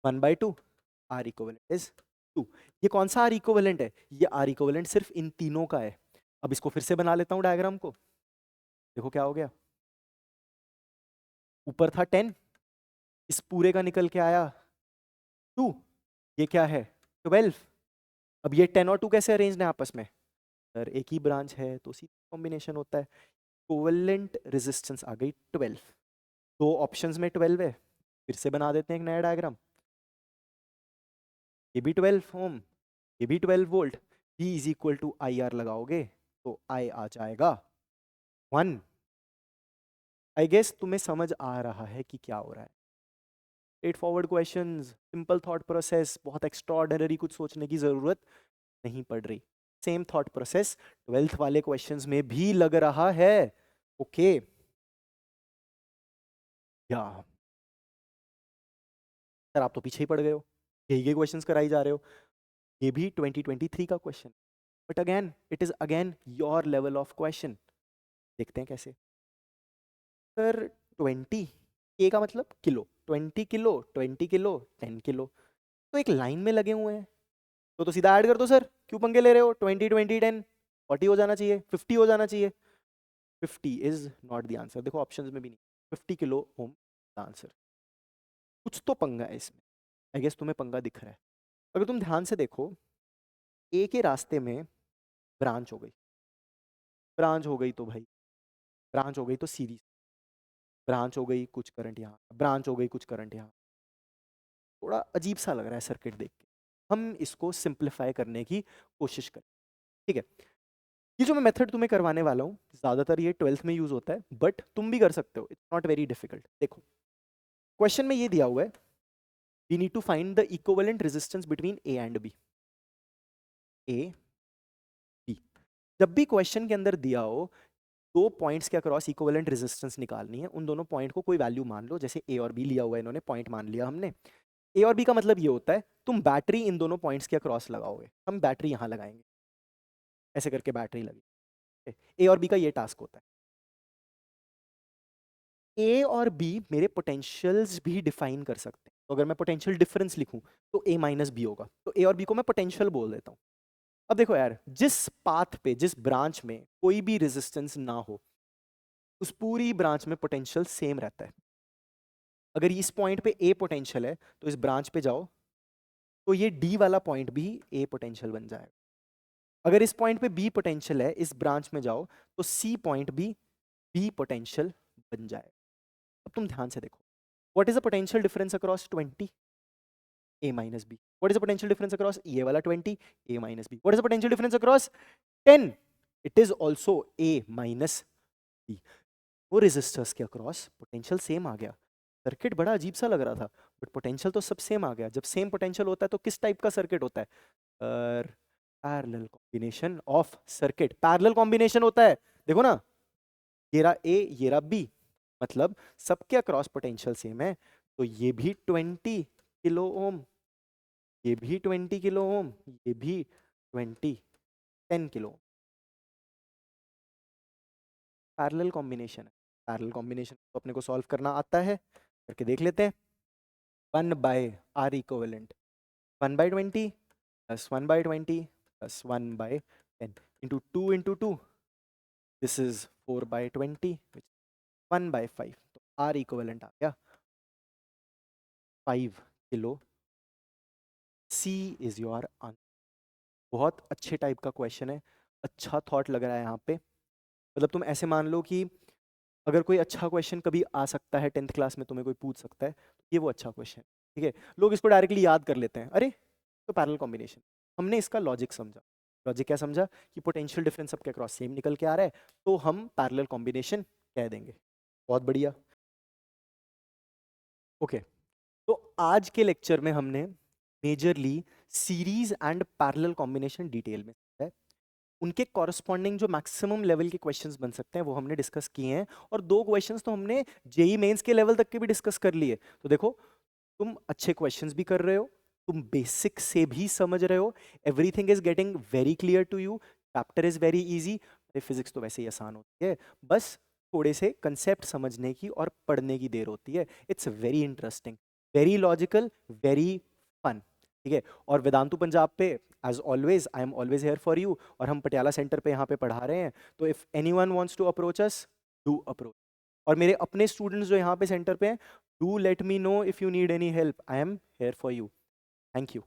1/2 R equivalent is 2। ये कौन सा R इक्विवेलेंट है? ये R इक्विवेलेंट सिर्फ इन तीनों का है। अब इसको फिर से बना लेता हूँ डायग्राम को, देखो क्या हो गया, ऊपर था 10, इस पूरे का निकल के आया 2, ये क्या है 12। अब ये 10 और 2 कैसे अरेंज है आपस में? सर एक ही ब्रांच है तो सी कॉम्बिनेशन होता है। इक्विवेलेंट रेजिस्टेंस आ गई 12। दो ऑप्शंस में 12 है, फिर से बना देते हैं एक नया डायग्राम। ये भी 12 ओम, ये भी 12 volt. V is equal to I R लगाओगे तो I आ जाएगा 1। आई गेस तुम्हें समझ आ रहा है कि क्या हो रहा है। Straight forward questions, simple thought process, बहुत एक्स्ट्राऑर्डिनरी कुछ सोचने की जरूरत नहीं पड़ रही। सेम थॉट प्रोसेस 12th वाले क्वेश्चंस में भी लग रहा है। ओके या सर आप तो पीछे ही पड़ गए हो, यही क्वेश्चंस कराई जा रहे हो। ये भी 2023 का question, but again it is again your level of question. देखते हैं कैसे। सर 20 के का मतलब किलो, 20 किलो, 20 किलो, 10 किलो, तो एक लाइन में लगे हुए हैं तो सीधा ऐड कर दो सर, क्यों पंगे ले रहे हो? 20 20 10 40 हो जाना चाहिए, 50 हो जाना चाहिए। 50 इज नॉट द आंसर, देखो ऑप्शंस में भी नहीं 50 किलो ओम आंसर। कुछ तो पंगा है इसमें, आई गेस तुम्हें पंगा दिख रहा है। अगर तुम ध्यान से देखो, ए के रास्ते में ब्रांच हो गई, ब्रांच हो गई तो भाई, ब्रांच हो गई तो सीरीज, ब्रांच हो गई कुछ करंट यहाँ, ब्रांच हो गई कुछ करंट यहाँ। थोड़ा अजीब सा लग रहा है सर्किट देख के, हम इसको सिंप्लीफाई करने की कोशिश करें। ठीक है, ये जो मैं मेथड तुम्हें करवाने वाला हूँ ज्यादातर ये 12th में यूज होता है, बट तुम भी कर सकते हो, इट्स नॉट वेरी डिफिकल्ट। देखो क्वेश्चन में ये दिया हुआ है, we need to find the equivalent resistance between A and B. A B, जब भी क्वेश्चन के अंदर दिया हो दो पॉइंट्स के अक्रॉस इक्विवेलेंट रेजिस्टेंस निकालनी है, उन दोनों पॉइंट को कोई वैल्यू मान लो, जैसे ए और बी लिया हुआ है इन्होंने, पॉइंट मान लिया हमने। ए और बी का मतलब ये होता है तुम बैटरी इन दोनों पॉइंट्स के अक्रॉस लगाओगे, हम बैटरी यहां लगाएंगे, ऐसे करके बैटरी लगी। ए और बी का ये टास्क होता है। ए और बी मेरे पोटेंशियल्स भी डिफाइन कर सकते हैं, तो अगर मैं पोटेंशियल डिफरेंस लिखूं तो ए माइनस बी होगा, तो ए और बी को मैं पोटेंशियल बोल देता हूं। अब देखो यार, जिस पाथ पे, जिस ब्रांच में कोई भी रेजिस्टेंस ना हो, उस पूरी ब्रांच में पोटेंशियल सेम रहता है। अगर इस पॉइंट पे ए पोटेंशियल है तो इस ब्रांच पे जाओ तो ये डी वाला पॉइंट भी ए पोटेंशियल बन जाएगा। अगर इस पॉइंट पे बी पोटेंशियल है, इस ब्रांच में जाओ तो सी पॉइंट भी बी पोटेंशियल बन जाएगा। अब तुम ध्यान से देखो, what is the potential difference across 20? a minus b. What is the potential difference across ये वाला 20? a minus b. What is the potential difference across 10? It is also a minus b. वो रेजिस्टर्स के across potential same आ गया। Circuit बड़ा अजीब सा लग रहा था, बट पोटेंशियल तो सब सेम आ गया। जब सेम पोटेंशियल होता है तो किस टाइप का सर्किट होता है? Parallel combination of circuit, parallel combination होता है। देखो ना, ये रहा ए, ये रहा बी, मतलब सबके अक्रॉस पोटेंशियल सेम है, तो ये भी 20 किलो ओम, ये भी 20 किलो ओम, ये भी 10 किलो। पैरेलल कॉम्बिनेशन है, पैरेलल कॉम्बिनेशन तो अपने को सॉल्व करना आता है, करके देख लेते हैं। 1 by R equivalent 1 by 20 plus 1 by 20 plus 1 by 10 into 2 into 2, this is 4 by 20, 1 by 5, तो आर इक्विवेलेंट आ गया 5 kilo. C is your answer. बहुत अच्छे टाइप का क्वेश्चन है, अच्छा थॉट लग रहा है यहाँ पे। मतलब तुम ऐसे मान लो कि अगर कोई अच्छा क्वेश्चन कभी आ सकता है 10th क्लास में, तुम्हें कोई पूछ सकता है, ये वो अच्छा क्वेश्चन। ठीक है, लोग इसको डायरेक्टली याद कर लेते हैं, अरे तो पैरेलल कॉम्बिनेशन। हमने इसका लॉजिक समझा। लॉजिक क्या समझा? कि पोटेंशियल डिफरेंस सबके अक्रॉस सेम निकल के आ रहा है, तो हम पैरेलल कॉम्बिनेशन कह देंगे। बहुत बढ़िया। ओके, तो आज के लेक्चर में हमने majorly series and parallel combination detail में है, उनके कॉरस्पॉन्डिंग जो मैक्सिमम लेवल के क्वेश्चंस बन सकते हैं वो हमने डिस्कस किए हैं, और दो क्वेश्चंस तो हमने जेई मेंस के लेवल तक के भी डिस्कस कर लिए। तो देखो, तुम अच्छे क्वेश्चंस भी कर रहे हो, तुम बेसिक से भी समझ रहे हो, everything is getting very clear to you, chapter is very easy. Physics तो वैसे ही आसान होती है, बस थोड़े से कंसेप्ट समझने की और पढ़ने की देर होती है। It's very interesting, very logical, very fun. ठीक है, और वेदांतु पंजाब पे as always I am always here for you, और हम पटियाला सेंटर पे यहाँ पे पढ़ा रहे हैं, तो if anyone wants to approach us, do approach. और मेरे अपने स्टूडेंट्स जो यहाँ पे सेंटर पे हैं, do let me know if you need any help, I am here for you. Thank you.